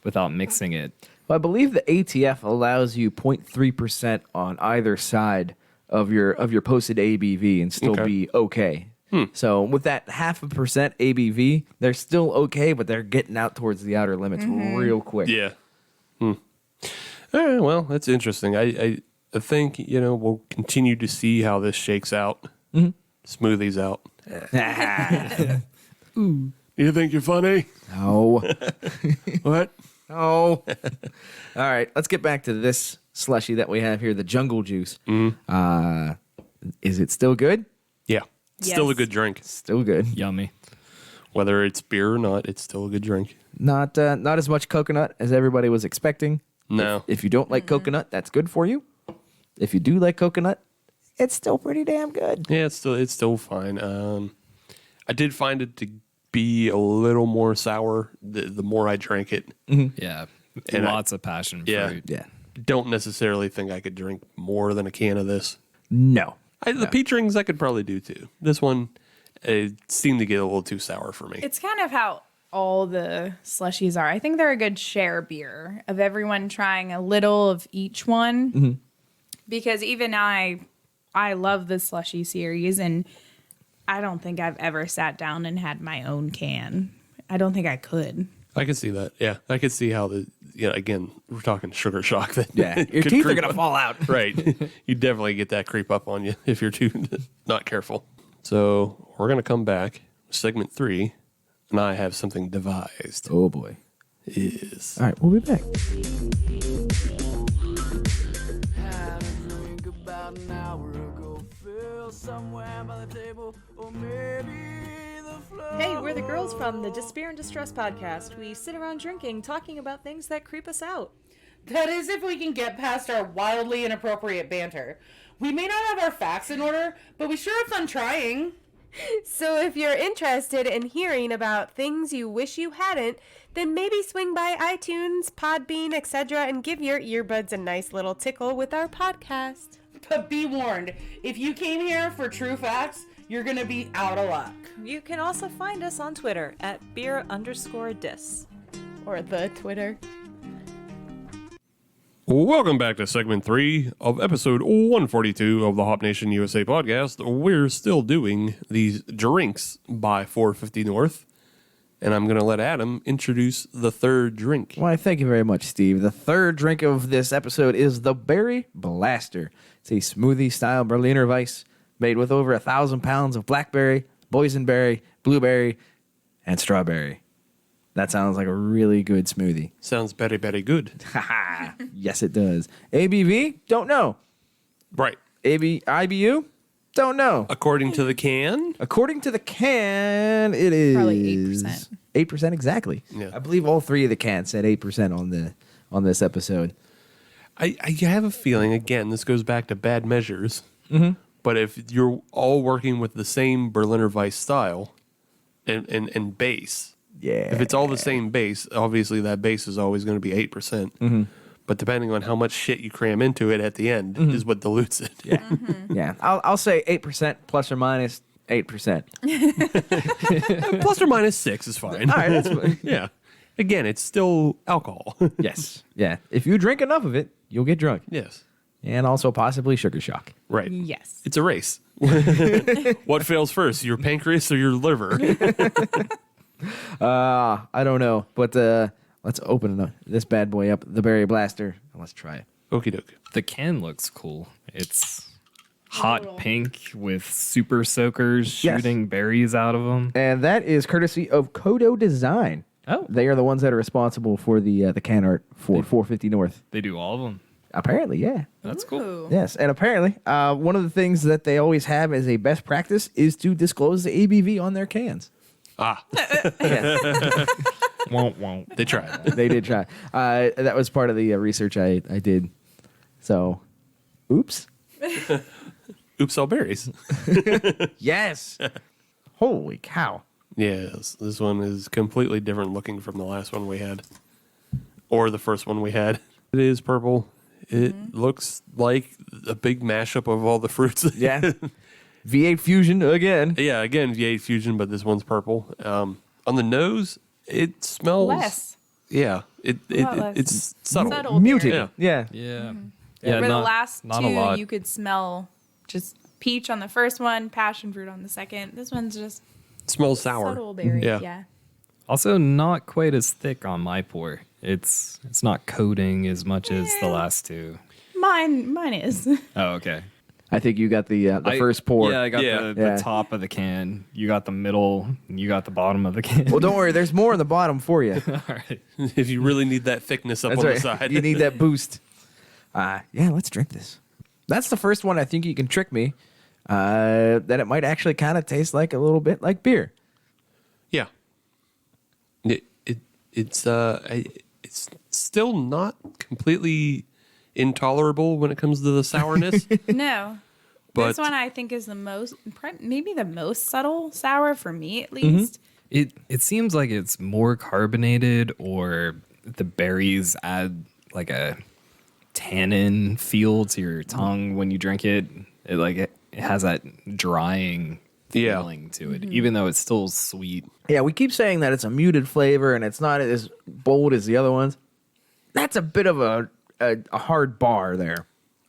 without mixing it. Well, I believe the ATF allows you 0.3% on either side of your posted ABV and still be okay. So with that 0.5% ABV, they're still okay, but they're getting out towards the outer limits real quick. Yeah. All right, well, that's interesting. I think, we'll continue to see how this shakes out. Smoothies out. You think you're funny? No. What? Oh. All right, let's get back to this slushie that we have here, the Jungle Juice. Is it still good? Yeah. Still a Yes. good drink. Still good. Yummy. Whether it's beer or not, it's still a good drink. Not as much coconut as everybody was expecting. No. If you don't like coconut, that's good for you. If you do like coconut, it's still pretty damn good. Yeah, it's still fine. I did find it to be a little more sour the more I drank it. Yeah. And Lots of passion fruit. Yeah. Don't necessarily think I could drink more than a can of this. No. The peach rings I could probably do too. This one, it seemed to get a little too sour for me. It's kind of how all the slushies are. I think they're a good share beer of everyone trying a little of each one. Because even I love the slushy series, and I don't think I've ever sat down and had my own can. I don't think I could. I can see that. Yeah, I could see how again, we're talking sugar shock. That Yeah, your could teeth are creep going to on. fall out. Right. You definitely get that creep up on you if you're too not careful. So we're going to come back, segment 3, and I have something devised. Oh, boy. Is All right, we'll be back. Hey, we're the girls from the Despair and Distress podcast. We sit around drinking, talking about things that creep us out. That is if we can get past our wildly inappropriate banter. We may not have our facts in order, but we sure have fun trying. So if you're interested in hearing about things you wish you hadn't, then maybe swing by iTunes, Podbean, etc. and give your earbuds a nice little tickle with our podcast. But be warned, if you came here for true facts, you're gonna be out of luck. You can also find us on Twitter at beer_dis. Or the Twitter. Welcome back to segment 3 of episode 142 of the Hop Nation USA podcast. We're still doing these drinks by 450 North, and I'm going to let Adam introduce the third drink. Why, thank you very much, Steve. The third drink of this episode is the Berry Blaster. It's a smoothie-style berliner-weisse made with over 1,000 pounds of blackberry, boysenberry, blueberry, and strawberry. That sounds like a really good smoothie. Sounds very, very good. Haha. Yes, it does. ABV? Don't know. Right. IBU? Don't know. According to the can. According to the can, it is Probably 8%. 8% exactly. Yeah. I believe all 3 of the cans said 8% on this episode. I have a feeling, again, this goes back to bad measures, but if you're all working with the same Berliner Weisse style and base, Yeah. if it's all the same base, obviously that base is always going to be 8%. But depending on how much shit you cram into it at the end is what dilutes it. Yeah. Yeah. I'll say 8% plus or minus 8%. Plus or minus 6 is fine. All right, that's fine. Yeah. Again, it's still alcohol. Yes. Yeah. If you drink enough of it, you'll get drunk. Yes. And also possibly sugar shock. Right. Yes. It's a race. What fails first, your pancreas or your liver? I don't know. But let's open this bad boy up, the Berry Blaster, and let's try it. Okie doke. The can looks cool. It's hot pink with super soakers Yes. shooting berries out of them. And that is courtesy of Kodo Design. Oh. They are the ones that are responsible for the can art for 450 North. They do all of them. Apparently, yeah. That's cool. Ooh. Yes, and apparently, one of the things that they always have as a best practice is to disclose the ABV on their cans. Yes, Won't. They tried. they did try. That was part of the research I did. So, oops. Oops, all berries. Yes. Holy cow. Yes, this one is completely different looking from the last one we had. Or the first one we had. It is purple. It looks like a big mashup of all the fruits. Yeah. V8 Fusion again. Yeah, again, V8 Fusion, but this one's purple. On the nose, it smells... Less. Yeah, Less. it's subtle. Subtle Muted. Yeah. Yeah. Yeah. For the not- last not two, a lot. you could smell just peach on the first one, passion fruit on the second. This one's just It smells sour. subtle berry. Yeah. Yeah. Also, not quite as thick on my pour. It's not coating as much as the last two. Mine is. Oh, okay. I think you got the first pour. Yeah, I got Yeah. the Yeah. top of the can. You got the middle. And you got the bottom of the can. Well, don't worry. There's more in the bottom for you. All right. If you really need that thickness up That's on right. the side. You need that boost. Yeah, let's drink this. That's the first one I think you can trick me that it might actually kind of taste like a little bit like beer. Yeah. It's still not completely intolerable when it comes to the sourness. No. But- This one I think is the most, maybe the most subtle sour for me at least. It seems like it's more carbonated, or the berries add like a tannin feel to your tongue when you drink it. It has that drying Yeah. feeling to it, even though it's still sweet. Yeah, we keep saying that it's a muted flavor and it's not as bold as the other ones. That's a bit of a hard bar there.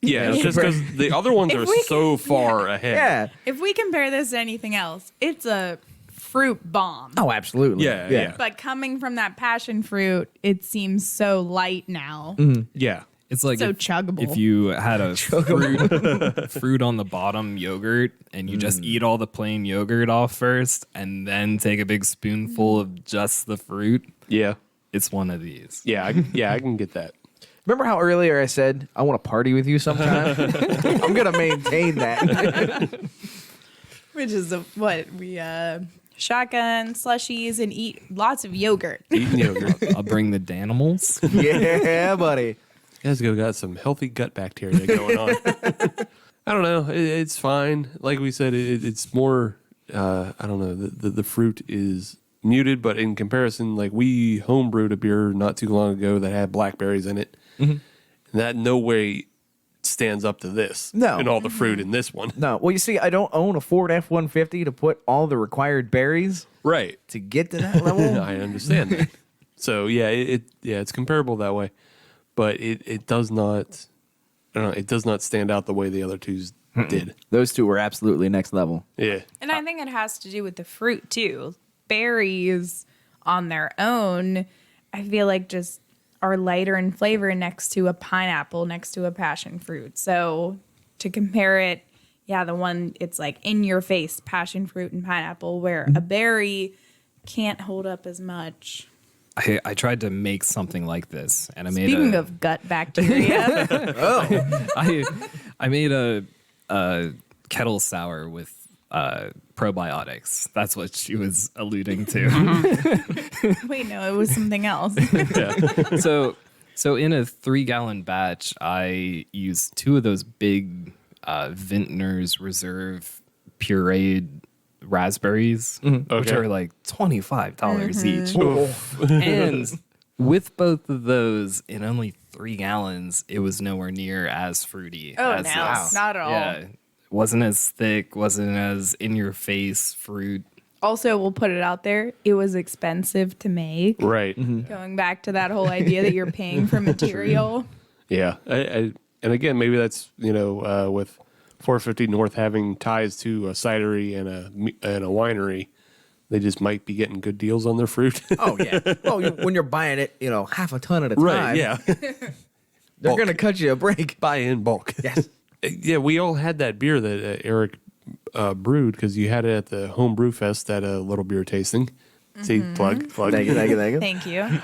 Yeah, it's just because the other ones are so far ahead. Yeah. If we compare this to anything else, it's a fruit bomb. Oh, absolutely. Yeah. But coming from that passion fruit, it seems so light now. Yeah. It's like So chuggable. if you had a fruit on the bottom yogurt and you just eat all the plain yogurt off first and then take a big spoonful of just the fruit, Yeah. it's one of these. Yeah. I can get that. Remember how earlier I said, I want to party with you sometime? I'm going to maintain that. Which is what we shotgun slushies and eat lots of yogurt. Eating yogurt. I'll bring the Danimals. Yeah, buddy. You guys got some healthy gut bacteria going on. I don't know. It's fine. Like we said, it's more, I don't know, the fruit is muted, but in comparison, like we homebrewed a beer not too long ago that had blackberries in it. And that no way stands up to this. No. And all the fruit in this one. No. Well, you see, I don't own a Ford F-150 to put all the required berries Right. to get to that level. I understand that. So yeah, it's comparable that way. But it does not, I don't know, it does not stand out the way the other twos did. Those two were absolutely next level. Yeah. And I think it has to do with the fruit too. Berries on their own, I feel like just are lighter in flavor next to a pineapple, next to a passion fruit. So to compare it, the one it's like in your face, passion fruit and pineapple, where a berry can't hold up as much. I tried to make something like this, and I made Speaking of gut bacteria, I made a kettle sour with probiotics. That's what she was alluding to. wait, no, it was something else. So in a 3-gallon batch, I used 2 of those big Vintner's Reserve pureed raspberries, which are like $25 each. And with both of those in only 3 gallons, it was nowhere near as fruity. Oh, as no, this. not at all. Yeah, wasn't as thick, wasn't as in your face fruit. Also, we'll put it out there, it was expensive to make. Right. Going back to that whole idea that you're paying for material. Yeah. And again, maybe that's, with 450 North having ties to a cidery and a winery, they just might be getting good deals on their fruit. Oh, yeah. Well, when you're buying it, half a ton at a time. Right, yeah. They're going to cut you a break. Buy in bulk. Yes. Yeah, we all had that beer that Eric brewed because you had it at the Home Brew Fest at a little beer tasting. See, plug. Thank you. Thank you.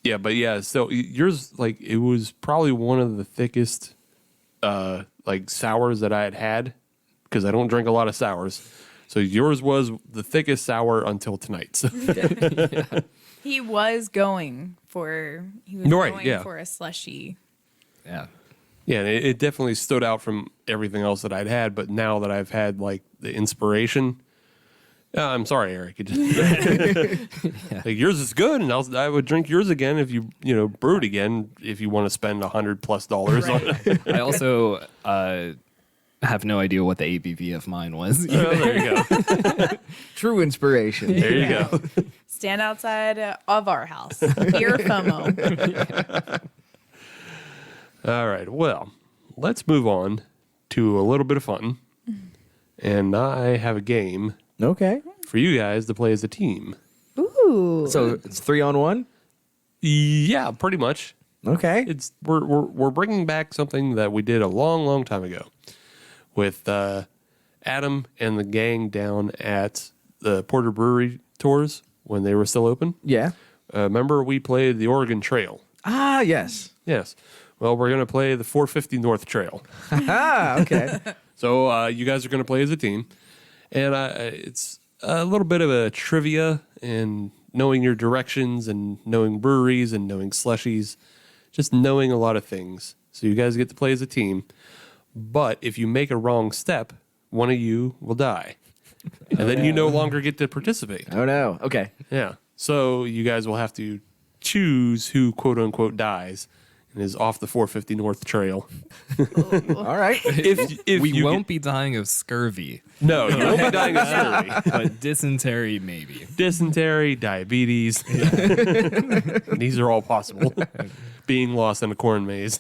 Yeah, but yeah, so yours, like, it was probably one of the thickest, sours that I had because I don't drink a lot of sours. So yours was the thickest sour until tonight. So. He was going for a slushy. Yeah. Yeah, and it definitely stood out from everything else that I'd had. But now that I've had like the inspiration, I'm sorry, Eric. It just, like, yours is good, and I would drink yours again if you brewed again if you want to spend $100+ on it. I also have no idea what the ABV of mine was. Oh, there you go. True inspiration. There you go. Stand outside of our house. Beer FOMO. All right. Well, let's move on to a little bit of fun. And I have a game Okay. for you guys to play as a team. Ooh. So it's 3-on-1? Yeah, pretty much. Okay. We're bringing back something that we did a long, long time ago with Adam and the gang down at the Porter Brewery tours when they were still open. Yeah. Remember we played the Oregon Trail? Ah, yes. Yes. Well, we're going to play the 450 North Trail. Ah, okay. So you guys are going to play as a team. And it's a little bit of a trivia and knowing your directions and knowing breweries and knowing slushies, just knowing a lot of things. So you guys get to play as a team. But if you make a wrong step, one of you will die. And then you no longer get to participate. Oh, no. Okay. Yeah. So you guys will have to choose who, quote unquote, dies and is off the 450 North Trail. All right. If We you won't be dying of scurvy, No, you won't be dying of scurvy. but dysentery maybe. Dysentery, diabetes. These are all possible. Being lost in a corn maze.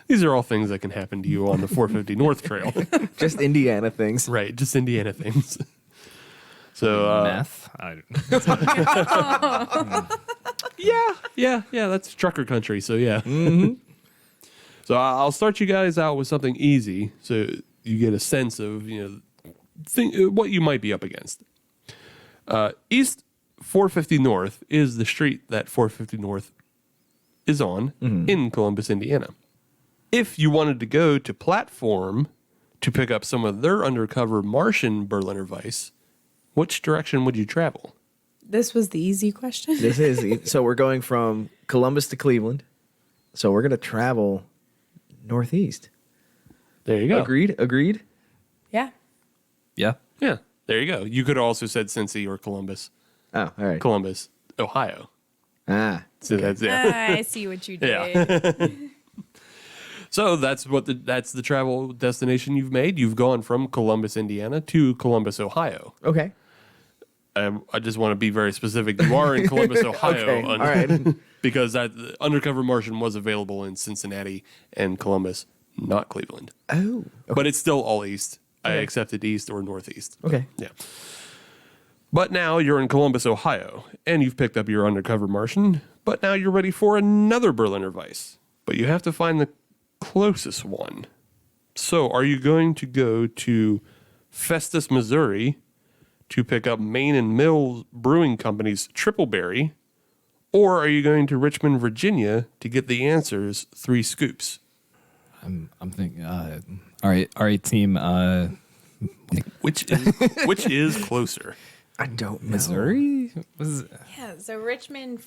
These are all things that can happen to you on the 450 North Trail. Just Indiana things. Right, just Indiana things. So Meth. yeah, that's trucker country. So yeah. So I'll start you guys out with something easy, so you get a sense of what you might be up against. East 450 North is the street that 450 North is on in Columbus, Indiana. If you wanted to go to Platform to pick up some of their undercover Martian Berliner Weisse, which direction would you travel? This was the easy question. This is so we're going from Columbus to Cleveland. So we're gonna travel northeast. There you go. Agreed. Yeah. Yeah. Yeah, there you go. You could have also said Cincy or Columbus. Oh, all right. Columbus, Ohio. Ah. So that's I see what you did. Yeah. So that's the travel destination you've made. You've gone from Columbus, Indiana to Columbus, Ohio. Okay. I just want to be very specific. You are in Columbus, Ohio. Okay, all right. Because that Undercover Martian was available in Cincinnati and Columbus, not Cleveland. Oh. Okay. But it's still all east. I accepted east or northeast. Okay. Yeah. But now you're in Columbus, Ohio, and you've picked up your Undercover Martian, but now you're ready for another Berliner Weisse. But you have to find the closest one. So are you going to go to Festus, Missouri to pick up Main and Mill Brewing Company's Triple Berry, or are you going to Richmond, Virginia to get the answers 3 scoops? I'm thinking. All right, team. Which is closer? I don't know. Missouri? Yeah, so Richmond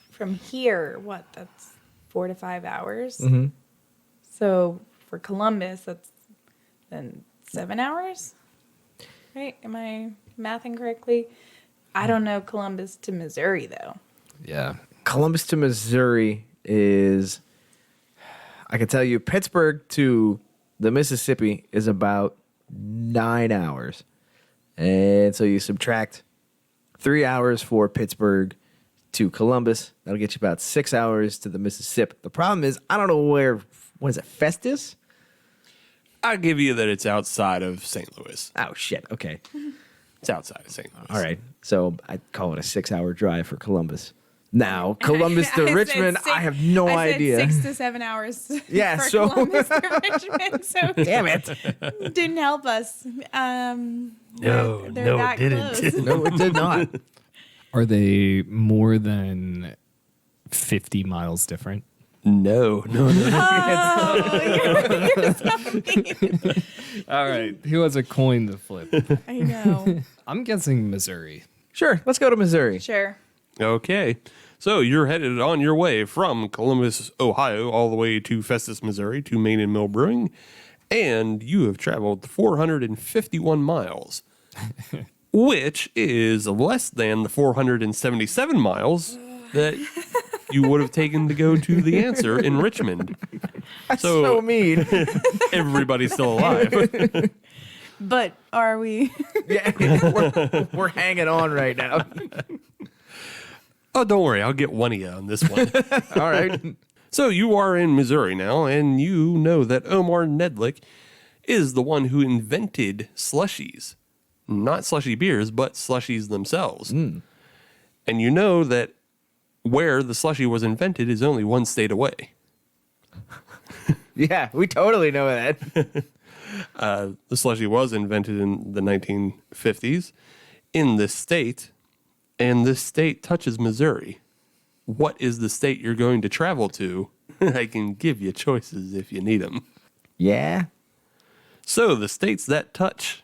from here, that's 4 to 5 hours. Mm-hmm. So for Columbus, that's then 7 hours. Right? Am I mathing correctly? I don't know Columbus to Missouri though. Yeah. Columbus to Missouri is, I can tell you, Pittsburgh to the Mississippi is about 9 hours. And so you subtract 3 hours for Pittsburgh to Columbus. That'll get you about 6 hours to the Mississippi. The problem is, I don't know what is it, Festus? I'll give you that it's outside of St. Louis. Oh, shit. Okay. It's outside of St. Louis. All right. So I'd call it a 6 hour drive for Columbus. Now, Columbus to I said Richmond, I have no idea. 6 to 7 hours Yeah, for so- Columbus to Richmond. So Damn it. didn't help us. No, they're it that didn't. close. No, it did not. Are they more than 50 miles different? No. All right. Who has a coin to flip? I know. I'm guessing Missouri. Sure. Let's go to Missouri. Sure. Okay. So you're headed on your way from Columbus, Ohio, all the way to Festus, Missouri, to Main and Mill Brewing, and you have traveled 451 miles, which is less than the 477 miles that you would have taken to go to the answer in Richmond. So mean. Everybody's still alive. But are we? Yeah, we're hanging on right now. Oh, don't worry. I'll get one of you on this one. All right. So you are in Missouri now, and you know that Omar Nedlick is the one who invented slushies. Not slushy beers, but slushies themselves. And you know that where the slushie was invented is only one state away. Yeah, we totally know that. The slushie was invented in the 1950s in this state, and this state touches Missouri. What is the state you're going to travel to? I can give you choices if you need them. Yeah. So the states that touch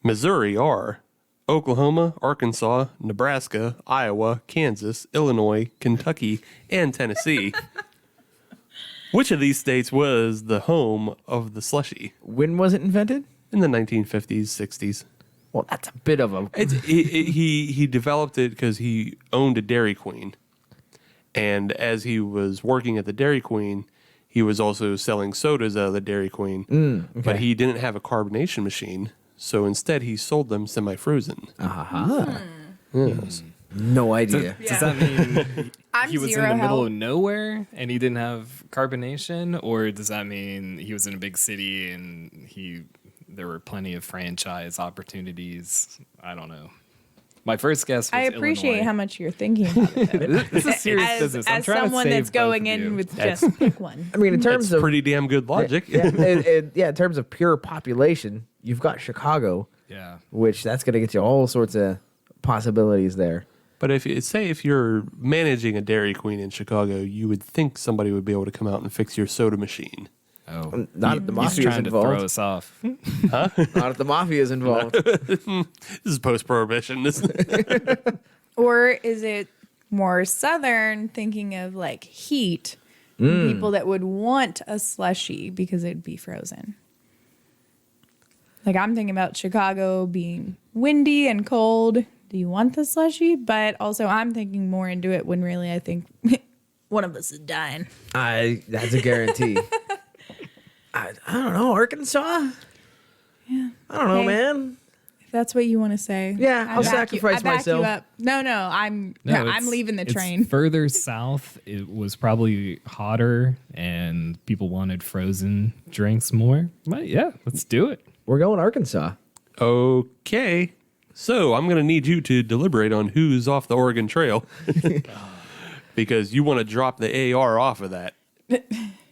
Missouri are Oklahoma, Arkansas, Nebraska, Iowa, Kansas, Illinois, Kentucky, and Tennessee. Which of these states was the home of the slushie? When was it invented? In the 1950s, 60s. Well, that's a bit of a... He developed it because he owned a Dairy Queen. And as he was working at the Dairy Queen, he was also selling sodas out of the Dairy Queen. But he didn't have a carbonation machine. So instead, he sold them semi-frozen. Yes. No idea. Does that mean I'm he was in zero the middle help. of nowhere and he didn't have carbonation, or does that mean he was in a big city and there were plenty of franchise opportunities? I don't know. My first guess was I appreciate Illinois. how much you're thinking about it. This is serious business. I'm As trying to someone save that's both going of in you. with just pick one. I mean, in terms That's of pretty damn good logic. in terms of pure population, you've got Chicago, Yeah. which that's going to get you all sorts of possibilities there. But if you're managing a Dairy Queen in Chicago, you would think somebody would be able to come out and fix your soda machine. Oh, Not if the he's mafia's trying to throw involved. us off. Not if the mafia's involved. This is post-prohibition. Or is it more southern, thinking of like heat? People that would want a slushy because it'd be frozen. Like I'm thinking about Chicago being windy and cold. Do you want the slushy? But also I'm thinking more into it when really I think one of us is dying. That's a guarantee. I don't know, Arkansas? Yeah. I don't know, Hey. man. If that's what you want to say. Yeah, I'll I back sacrifice I back myself. You up. No, I'm it's- leaving the it's train. Further south, it was probably hotter and people wanted frozen drinks more. But yeah, let's do it. We're going Arkansas. Okay. So I'm going to need you to deliberate on who's off the Oregon Trail. Because you want to drop the AR off of that.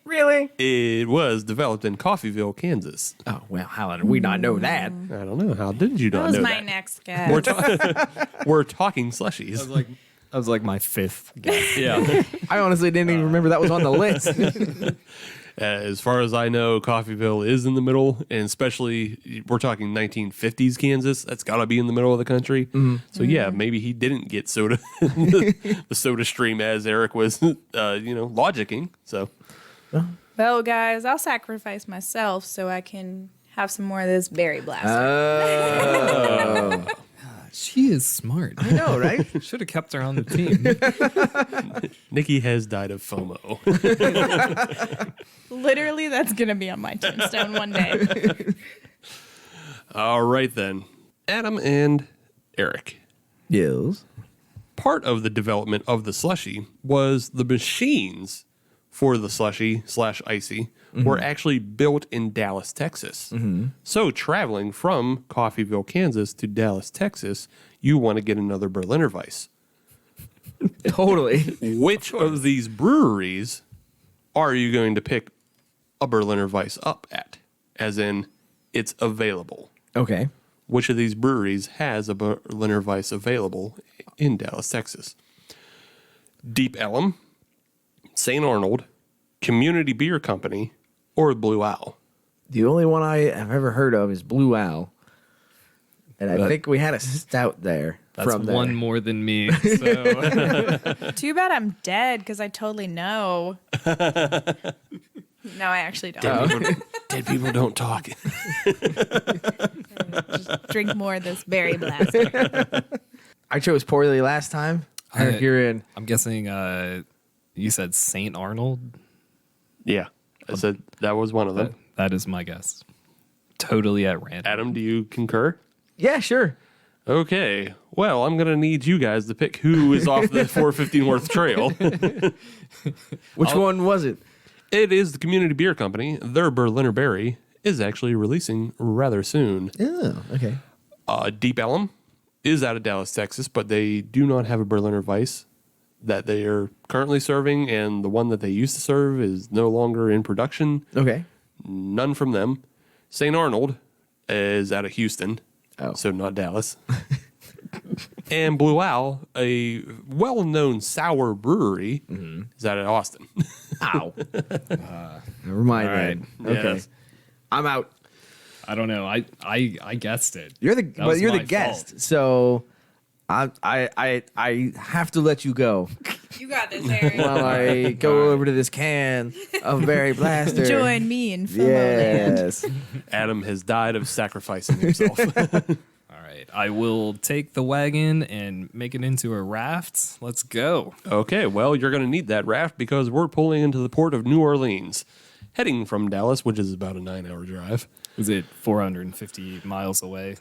Really? It was developed in Coffeyville, Kansas. Oh, well, how did we not know that? I don't know. How did you That not was know my that? next guess. We're talking slushies. That was like my fifth guess. Yeah. I honestly didn't even remember that was on the list. As far as I know, Coffeyville is in the middle, and especially we're talking 1950s Kansas. That's got to be in the middle of the country. So yeah, maybe he didn't get soda, the soda stream as Eric was, logicking. So Well, guys, I'll sacrifice myself so I can have some more of this berry blaster. Oh. She is smart. I know, right? Should have kept her on the team. Nikki has died of FOMO. Literally, that's going to be on my tombstone one day. All right then, Adam and Eric. Yes. Part of the development of the slushy was the machines for the slushy / icy were actually built in Dallas, Texas. So traveling from Coffeyville, Kansas to Dallas, Texas, you want to get another berliner-weisse. Totally. Which of these breweries are you going to pick a berliner-weisse up at? As in, it's available. Okay. Which of these breweries has a berliner-weisse available in Dallas, Texas? Deep Ellum, St. Arnold, Community Beer Company, or Blue Owl? The only one I have ever heard of is Blue Owl. And I think we had a stout there. That's from there. one more than me. So Too bad I'm dead because I totally know. No, I actually don't. Dead people don't talk. Just drink more of this berry blaster. I chose poorly last time. You're in. I'm guessing you said St. Arnold. Yeah, I said that was one of them. That is my guess. Totally at random. Adam, do you concur? Yeah, sure. Okay. Well, I'm going to need you guys to pick who is off the 450 North Trail. Which one was it? It is the Community Beer Company. Their Berliner Berry is actually releasing rather soon. Oh, okay. Deep Ellum is out of Dallas, Texas, but they do not have a Berliner Weisse that they are currently serving, and the one that they used to serve is no longer in production. Okay. None from them. St. Arnold is out of Houston, so not Dallas. And Blue Owl, a well-known sour brewery, is out of Austin. Ow. Never mind all then. right. Okay. Yes. I'm out. I don't know. I guessed it. You're the That was you're the my guest, fault. so I have to let you go You got this, Eric. while I go over to this can of Berry Blaster. Join me in FOMO land. Yes. Adam has died of sacrificing himself. All right. I will take the wagon and make it into a raft. Let's go. Okay, well, you're going to need that raft because we're pulling into the port of New Orleans, heading from Dallas, which is about a 9-hour drive. Is it 450 miles away?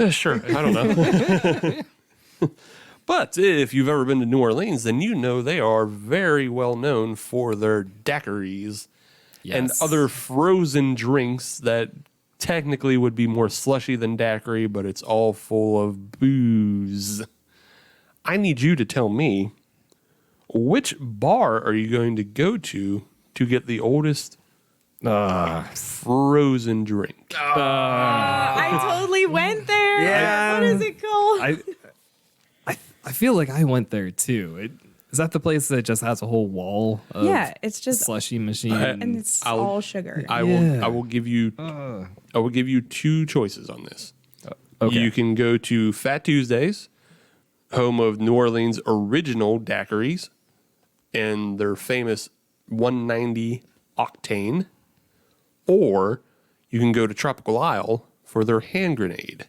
Sure, I don't know. But if you've ever been to New Orleans, then you know they are very well known for their daiquiris and Yes. other frozen drinks that technically would be more slushy than daiquiri, but it's all full of booze. I need you to tell me, which bar are you going to go to get the oldest frozen drink? I totally went there. Yeah. What is it called? I feel like I went there too. Is that the place that just has a whole wall of Yeah, it's just slushy machine? and it's all sugar. I will give you two choices on this. Okay. You can go to Fat Tuesdays, home of New Orleans original daiquiris, and their famous 190 octane, or you can go to Tropical Isle for their hand grenade.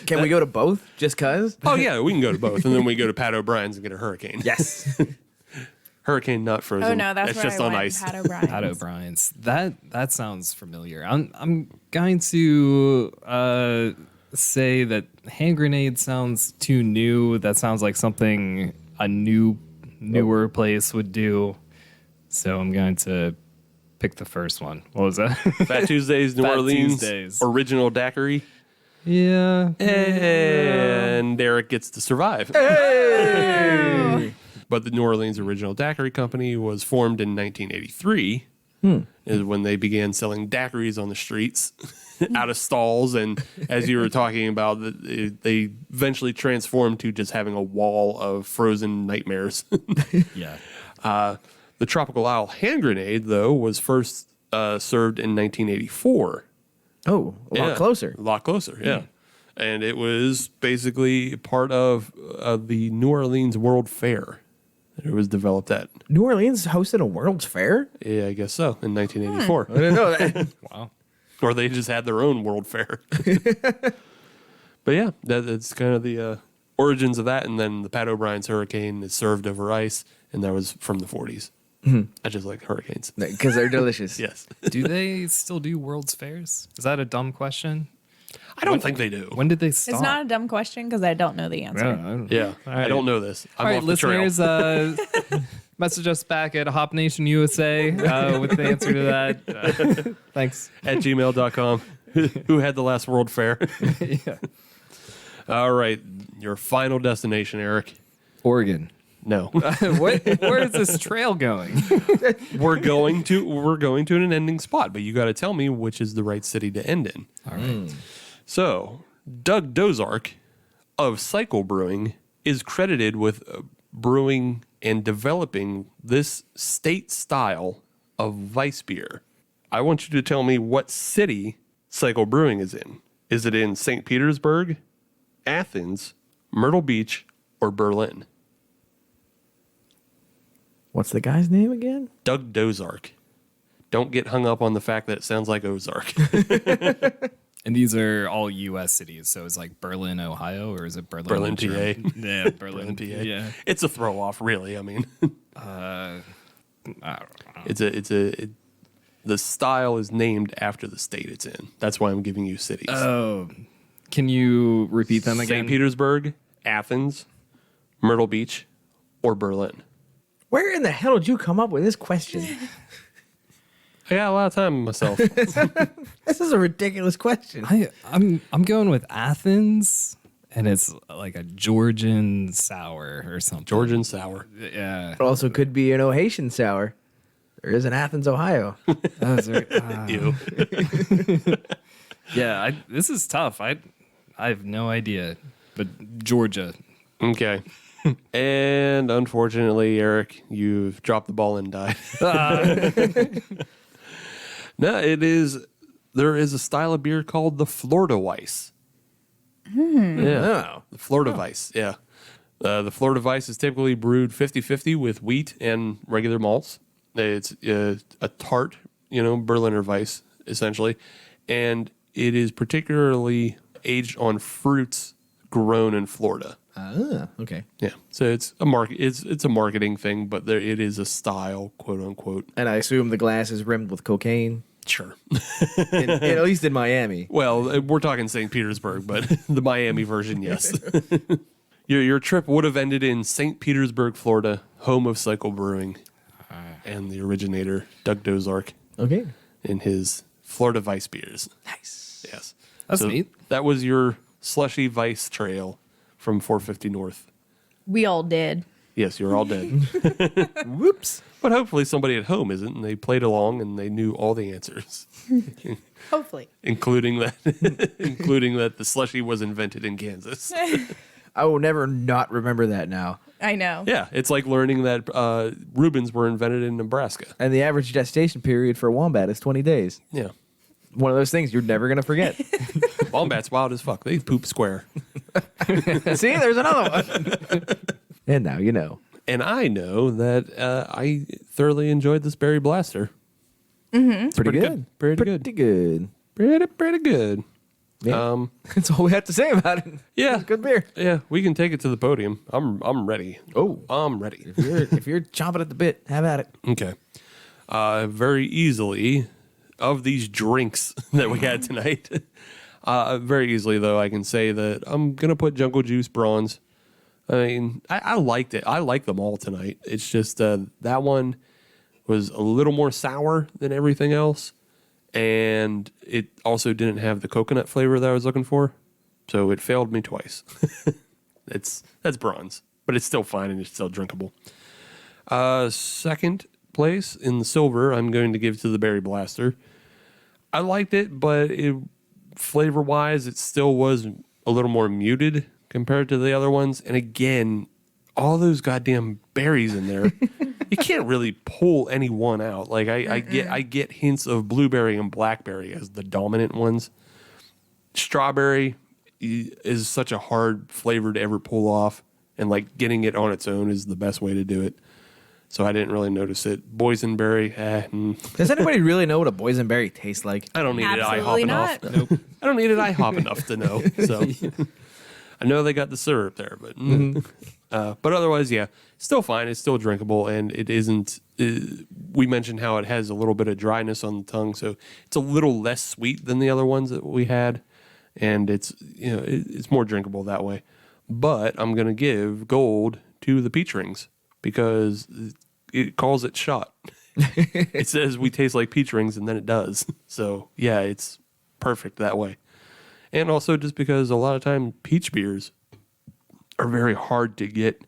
Can we go to both just cause? Oh yeah, we can go to both, and then we go to Pat O'Brien's and get a hurricane. Yes. Hurricane, not frozen. Oh no, that's it's where just I on went. ice. Pat O'Brien's. Pat O'Brien's. That sounds familiar. I'm going to say that hand grenade sounds too new. That sounds like something a newer place would do. So I'm going to pick the first one. What was that? Fat Tuesdays, New Fat Orleans, Tuesdays. original daiquiri, Yeah. and Eric gets to survive. But the New Orleans Original Daiquiri Company was formed in 1983, is when they began selling daiquiris on the streets out of stalls. And as you were talking about, they eventually transformed to just having a wall of frozen nightmares. Yeah. The Tropical Isle hand grenade, though, was first served in 1984. Oh, a lot closer. A lot closer, yeah. And it was basically part of the New Orleans World Fair. It was developed at. New Orleans hosted a World's Fair? Yeah, I guess so, in 1984. I didn't know that. Wow. Or they just had their own World Fair. But yeah, that's kind of the origins of that. And then the Pat O'Brien's Hurricane is served over ice, and that was from the 40s. I just like hurricanes. Because they're delicious. Yes. Do they still do World's Fairs? Is that a dumb question? I don't think they do. When did they stop? It's not a dumb question because I don't know the answer. Yeah, I don't know this. I'm All right, off the trail. listeners, message us back at Hop Nation USA with the answer to that. Thanks. At gmail.com. Who had the last World Fair? Yeah. All right, your final destination, Eric. Oregon. No. Where is this trail going? we're going to an ending spot, but you got to tell me which is the right city to end in. All right. So, Doug Dozark of Cycle Brewing is credited with brewing and developing this state style of Weiss beer. I want you to tell me what city Cycle Brewing is in. Is it in St. Petersburg, Athens, Myrtle Beach, or Berlin? What's the guy's name again? Doug Dozark. Don't get hung up on the fact that it sounds like Ozark. And these are all U.S. cities, so it's like Berlin, Ohio, or is it Berlin? Berlin, New PA. Jersey? Yeah, Berlin, PA. Yeah. It's a throw off, really. I mean, I don't know. the style is named after the state it's in. That's why I'm giving you cities. Oh, can you repeat them again? St. Petersburg, Athens, Myrtle Beach, or Berlin. Where in the hell did you come up with this question? I got a lot of time on myself. This is a ridiculous question. I'm going with Athens, and it's like a Georgian sour or something. Georgian sour. Yeah. It also could be an Ohatian sour. There is in Athens, Ohio. Ew. Yeah, this is tough. I have no idea, but Georgia. Okay. And unfortunately, Eric, you've dropped the ball and died. No, there is a style of beer called the Florida Weiss. Yeah. The Florida Weiss, yeah. The Florida Weiss is typically brewed 50-50 with wheat and regular malts. It's a tart, Berliner Weiss, essentially. And it is particularly aged on fruits grown in Florida. Ah, okay. Yeah. So it's a market. It's a marketing thing, but it is a style, quote unquote. And I assume the glass is rimmed with cocaine. Sure. At least in Miami. Well, we're talking St. Petersburg, but the Miami version, yes. Your trip would have ended in St. Petersburg, Florida, home of Cycle Brewing, and the originator, Doug Dozark, Okay. in his Florida Weiss beers. Nice. Yes. That's neat. That was your slushy Weiss trail from 450 North. We all did. Yes, you're all dead. Whoops. But hopefully somebody at home isn't, and they played along and they knew all the answers, Hopefully. including that the slushy was invented in Kansas. I will never not remember that now. I know. Yeah, it's like learning that Reubens were invented in Nebraska. And the average gestation period for a wombat is 20 days. Yeah. One of those things you're never going to forget. Wombats wild as fuck. They poop square. See, there's another one. And now you know. And I know that I thoroughly enjoyed this Berry Blaster. Pretty pretty good. good. Pretty good. Pretty good. Yeah. That's all we have to say about it. Yeah. It's good beer. Yeah, we can take it to the podium. I'm ready. Oh. I'm ready. If you're chomping at the bit, have at it. Okay. Very easily, of these drinks that we had tonight, very easily, though, I can say that I'm going to put Jungle Juice Bronze. I mean, I liked it. I like them all tonight. It's just that one was a little more sour than everything else. And it also didn't have the coconut flavor that I was looking for. So it failed me twice. That's bronze. But it's still fine and it's still drinkable. Second place in the silver, I'm going to give to the Berry Blaster. I liked it, but flavor-wise, it still was a little more muted compared to the other ones. And again, all those goddamn berries in there, you can't really pull any one out. Like I get hints of blueberry and blackberry as the dominant ones. Strawberry is such a hard flavor to ever pull off, and like getting it on its own is the best way to do it. So I didn't really notice it. Boysenberry, Does anybody really know what a boysenberry tastes like? I don't need it IHOP Absolutely enough. not. Nope. I don't need it IHOP enough to know. So I know they got the syrup there, but but otherwise, yeah, still fine. It's still drinkable, and it isn't. We mentioned how it has a little bit of dryness on the tongue, so it's a little less sweet than the other ones that we had, and it's it's more drinkable that way. But I'm gonna give gold to the peach rings because it calls it shot. It says we taste like peach rings, and then it does. So yeah, it's perfect that way. And also just because a lot of time peach beers are very hard to get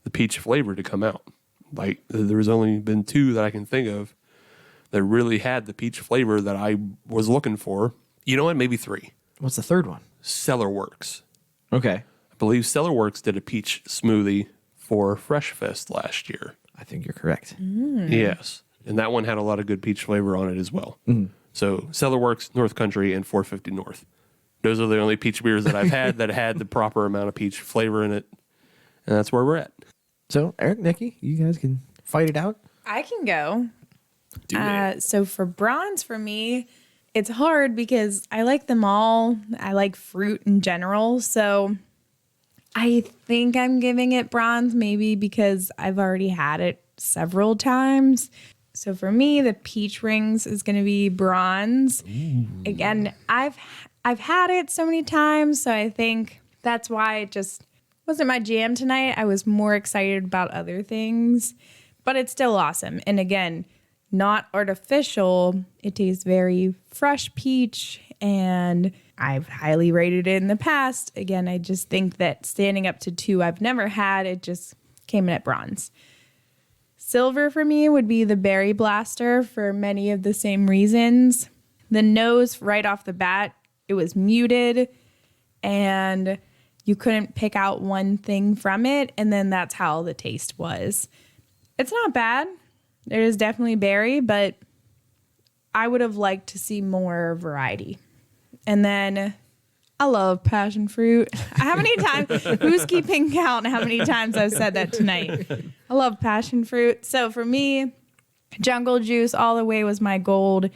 the peach flavor to come out. Like there's only been two that I can think of that really had the peach flavor that I was looking for. You know what? Maybe three. What's the third one? Cellarworks. Okay. I believe Cellarworks did a peach smoothie for Fresh Fest last year. I think you're correct. Yes. And that one had a lot of good peach flavor on it as well. So Cellarworks, North Country, and 450 North. Those are the only peach beers that I've had that had the proper amount of peach flavor in it. And that's where we're at. So, Eric, Nikki, you guys can fight it out. I can go. Do it. So for bronze, for me, it's hard because I like them all. I like fruit in general. So I think I'm giving it bronze, maybe because I've already had it several times. So for me, the peach rings is going to be bronze. Again, I've had it so many times, so I think that's why it just wasn't my jam tonight. I was more excited about other things, but it's still awesome. And again, not artificial. It tastes very fresh peach, and I've highly rated it in the past. Again, I just think that standing up to two I've never had, it just came in at bronze. Silver for me would be the Berry Blaster for many of the same reasons. The nose right off the bat, it was muted and you couldn't pick out one thing from it. And then that's how the taste was. It's not bad. There is definitely berry, but I would have liked to see more variety. And then I love passion fruit. How many times, who's keeping count how many times I've said that tonight? I love passion fruit. So for me, Jungle Juice all the way was my gold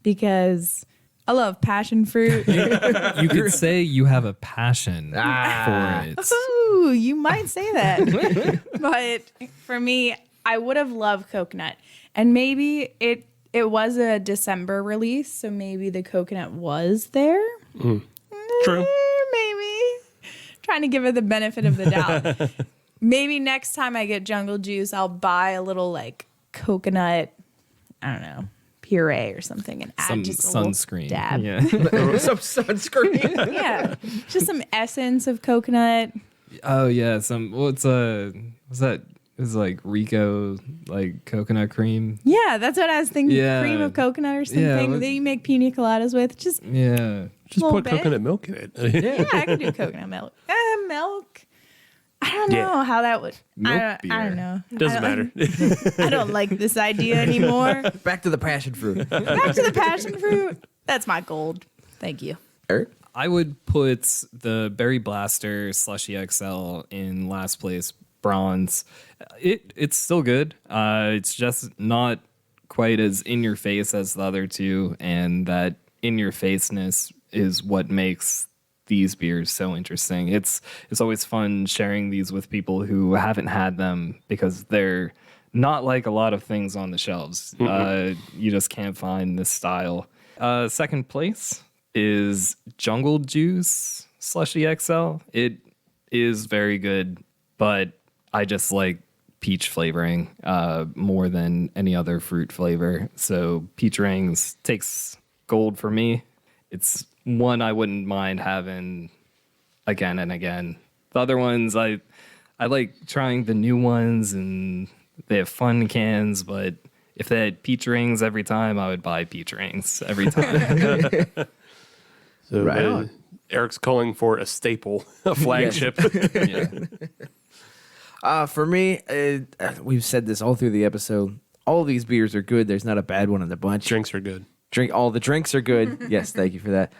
because I love passion fruit. You could say you have a passion for it. Ooh, you might say that. But for me, I would have loved coconut. And maybe it it was a December release, so maybe the coconut was there. True. Maybe. Trying to give it the benefit of the doubt. Maybe next time I get Jungle Juice, I'll buy a little like coconut, I don't know, puree or something and add Some just a sunscreen. little dab. Yeah. Some sunscreen. Yeah. Just some essence of coconut. Oh yeah. What's that? It's like Rico, like coconut cream. Yeah, that's what I was thinking. Yeah. Cream of coconut or something Yeah, that you make pina coladas with. Just Yeah. Just little put bit. coconut milk in it. yeah, I could do coconut milk. Milk. I don't know how that would. I don't know. Doesn't matter. I don't like this idea anymore. Back to the passion fruit. Back to the passion fruit. That's my gold. Thank you. Eric? I would put the Berry Blaster Slushy XL in last place, bronze. It's still good. It's just not quite as in your face as the other two, and that in your faceness is what makes these beers so interesting. It's always fun sharing these with people who haven't had them because they're not like a lot of things on the shelves. You just can't find this style. Second place is Jungle Juice Slushy XL. It is very good, but I just like peach flavoring more than any other fruit flavor. So peach rings takes gold for me. It's one I wouldn't mind having again and again. The other ones, I like trying the new ones, and they have fun cans, but if they had peach rings every time, I would buy peach rings every time. So Right on. Eric's calling for a staple, a flagship. For me, we've said this all through the episode. All these beers are good. There's not a bad one in the bunch. Drinks are good. All the drinks are good. Yes, thank you for that.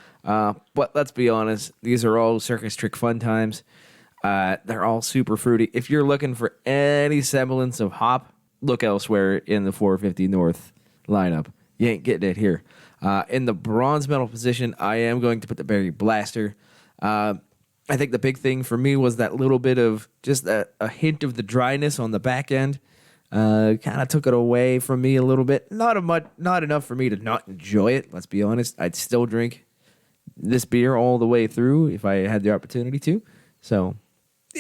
But let's be honest, these are all Circus Trick fun times. They're all super fruity. If you're looking for any semblance of hop, look elsewhere in the 450 North lineup. You ain't getting it here. In the bronze medal position, I am going to put the Berry Blaster. I think the big thing for me was that little bit of just a hint of the dryness on the back end. Kind of took it away from me a little bit. Not enough for me to not enjoy it. Let's be honest. I'd still drink this beer all the way through if I had the opportunity to. So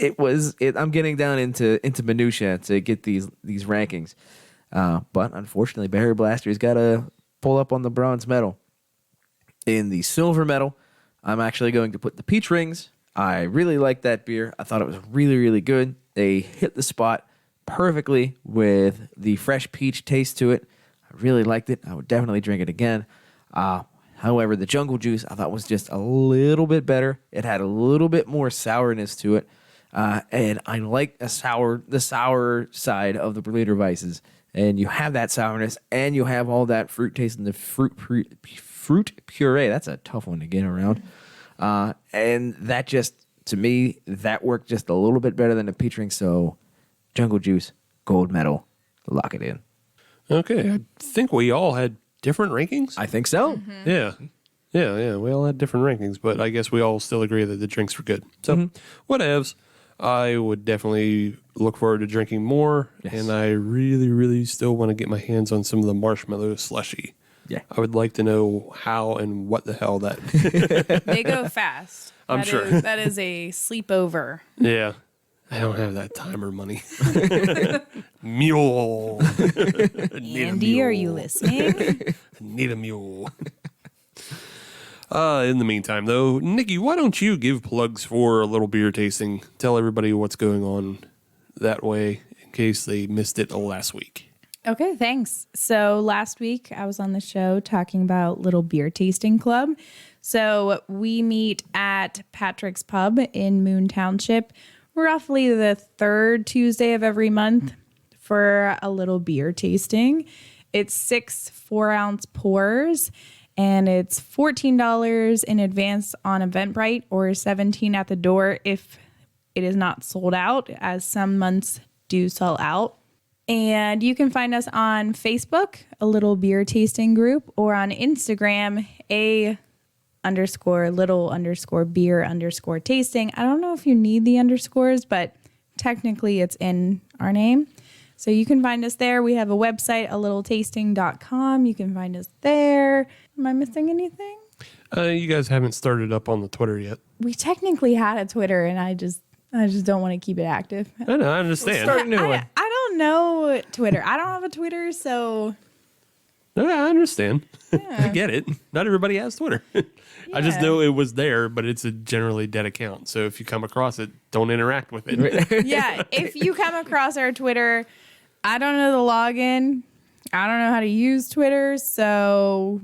I'm getting down into minutia to get these rankings. But unfortunately, Berry Blaster's got to pull up on the bronze medal. In the silver medal, I'm actually going to put the Peach Rings. I really like that beer. I thought it was really, really good. They hit the spot perfectly with the fresh peach taste to it. I really liked it. I would definitely drink it again. However, the Jungle Juice I thought was just a little bit better. It had a little bit more sourness to it. And I like the sour side of the Berliner-weisses. And you have that sourness, and you have all that fruit taste in the fruit puree. That's a tough one to get around. And that just, to me, that worked just a little bit better than the peach ring. So, Jungle Juice, gold medal, lock it in. Okay, I think we all had different rankings. I think so. Yeah. We all had different rankings, but I guess we all still agree that the drinks were good. So, whatevs. I would definitely look forward to drinking more, and I really, really still want to get my hands on some of the marshmallow slushy. Yeah. I would like to know how and what the hell that. They go fast. I'm sure. That is a sleepover. Yeah. I don't have that time or money. Mule. Andy, are you listening? Need a mule. In the meantime, though, Nikki, why don't you give plugs for a little beer tasting? Tell everybody what's going on that way in case they missed it last week. Okay, thanks. So last week I was on the show talking about Little Beer Tasting Club. So we meet at Patrick's Pub in Moon Township, roughly the third Tuesday of every month for a little beer tasting. It's 6 4-ounce pours, and it's $14 in advance on Eventbrite or $17 at the door if it is not sold out, as some months do sell out. And you can find us on Facebook, a little beer tasting group, or on Instagram, _little_beer_tasting. I don't know if you need the underscores, but technically it's in our name. So you can find us there. We have a website, alittletasting.com. You can find us there. Am I missing anything? You guys haven't started up on the Twitter yet. We technically had a Twitter, and I just don't want to keep it active. I know, I understand. Start a new one. I don't know Twitter. I don't have a Twitter, so No, I understand. I get it. Not everybody has Twitter. I just know it was there, but it's a generally dead account. So if you come across it, don't interact with it. yeah. If you come across our Twitter, I don't know the login. I don't know how to use Twitter, so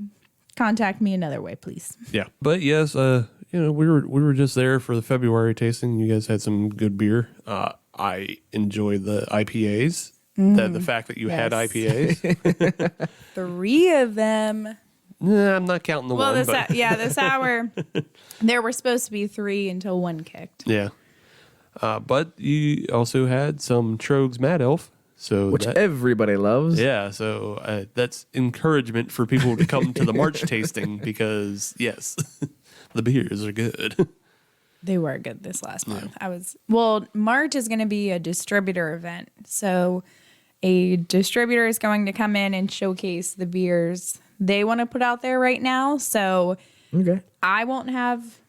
contact me another way, please. Yeah. But yes, we were just there for the February tasting. You guys had some good beer. I enjoy the IPAs. The fact that you had IPAs. 3 of them. Nah, I'm not counting the one. The sour. There were supposed to be 3 until 1 kicked. Yeah. But you also had some Trogs Mad Elf. Which everybody loves. Yeah, so that's encouragement for people to come to the March tasting because, yes, the beers are good. They were good this last month. March is going to be a distributor event. So a distributor is going to come in and showcase the beers they want to put out there right now. So I won't have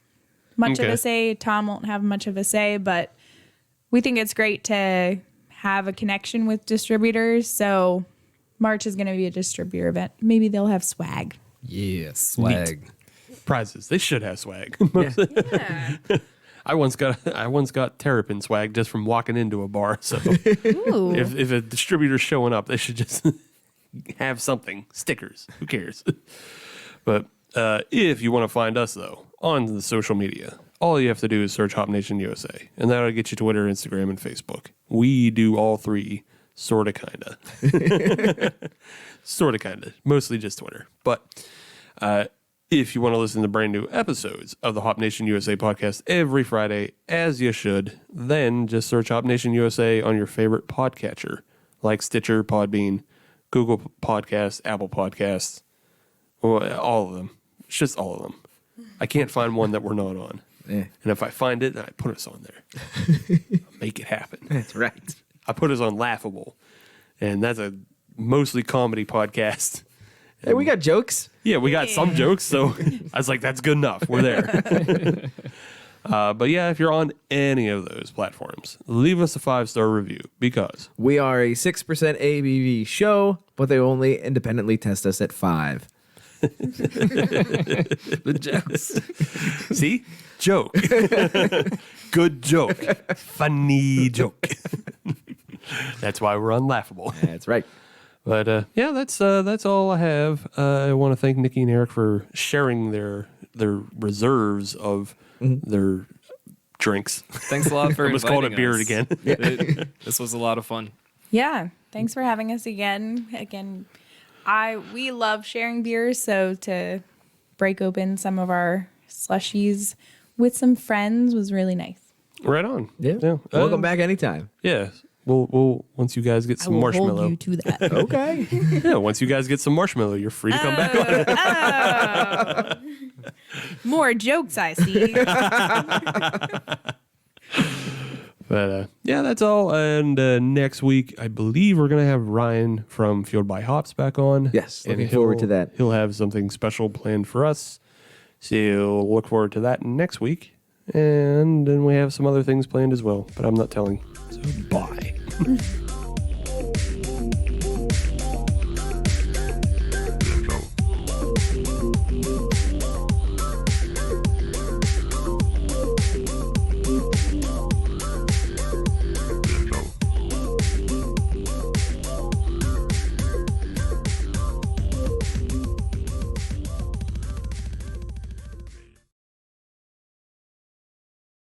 much of a say. Tom won't have much of a say, but we think it's great to have a connection with distributors. So March is going to be a distributor event. Maybe they'll have swag. Yeah, swag. Neat. Prizes. They should have swag. Yeah. I once got Terrapin swag just from walking into a bar. So if a distributor's showing up, they should just have something. Stickers. Who cares? But if you want to find us, though, on the social media, all you have to do is search Hop Nation USA, and that'll get you Twitter, Instagram, and Facebook. We do all 3, sort of, kind of. Sort of, kind of. Mostly just Twitter. But if you want to listen to brand new episodes of the Hop Nation USA podcast every Friday, as you should, then just search Hop Nation USA on your favorite podcatcher, like Stitcher, Podbean, Google Podcasts, Apple Podcasts, all of them. It's just all of them. I can't find one that we're not on. Yeah. And if I find it, I put us on there. I'll make it happen. That's right. I put us on Laughable, and that's a mostly comedy podcast. Hey, we got jokes. Yeah, we got some jokes, so I was like, that's good enough. We're there. But yeah, if you're on any of those platforms, leave us a 5-star review because we are a 6% ABV show, but they only independently test us at 5. The jokes. See? Joke. Good joke. Funny joke. That's why we're on Laughable. That's right. But yeah, that's all I have. I want to thank Nikki and Eric for sharing their reserves of their drinks. Thanks a lot for almost called it beer again. This was a lot of fun. Yeah, thanks for having us again. We love sharing beers, so to break open some of our slushies with some friends was really nice. Right on. Yeah. Welcome back anytime. Yeah. We'll once you guys get some marshmallow. Hold you to that. Okay. Yeah, once you guys get some marshmallow, you're free to come back on. More jokes, I see. But yeah, that's all. And next week, I believe we're going to have Ryan from Fueled by Hops back on. Yes, looking forward to that. He'll have something special planned for us. So look forward to that next week. And then we have some other things planned as well, but I'm not telling. So bye.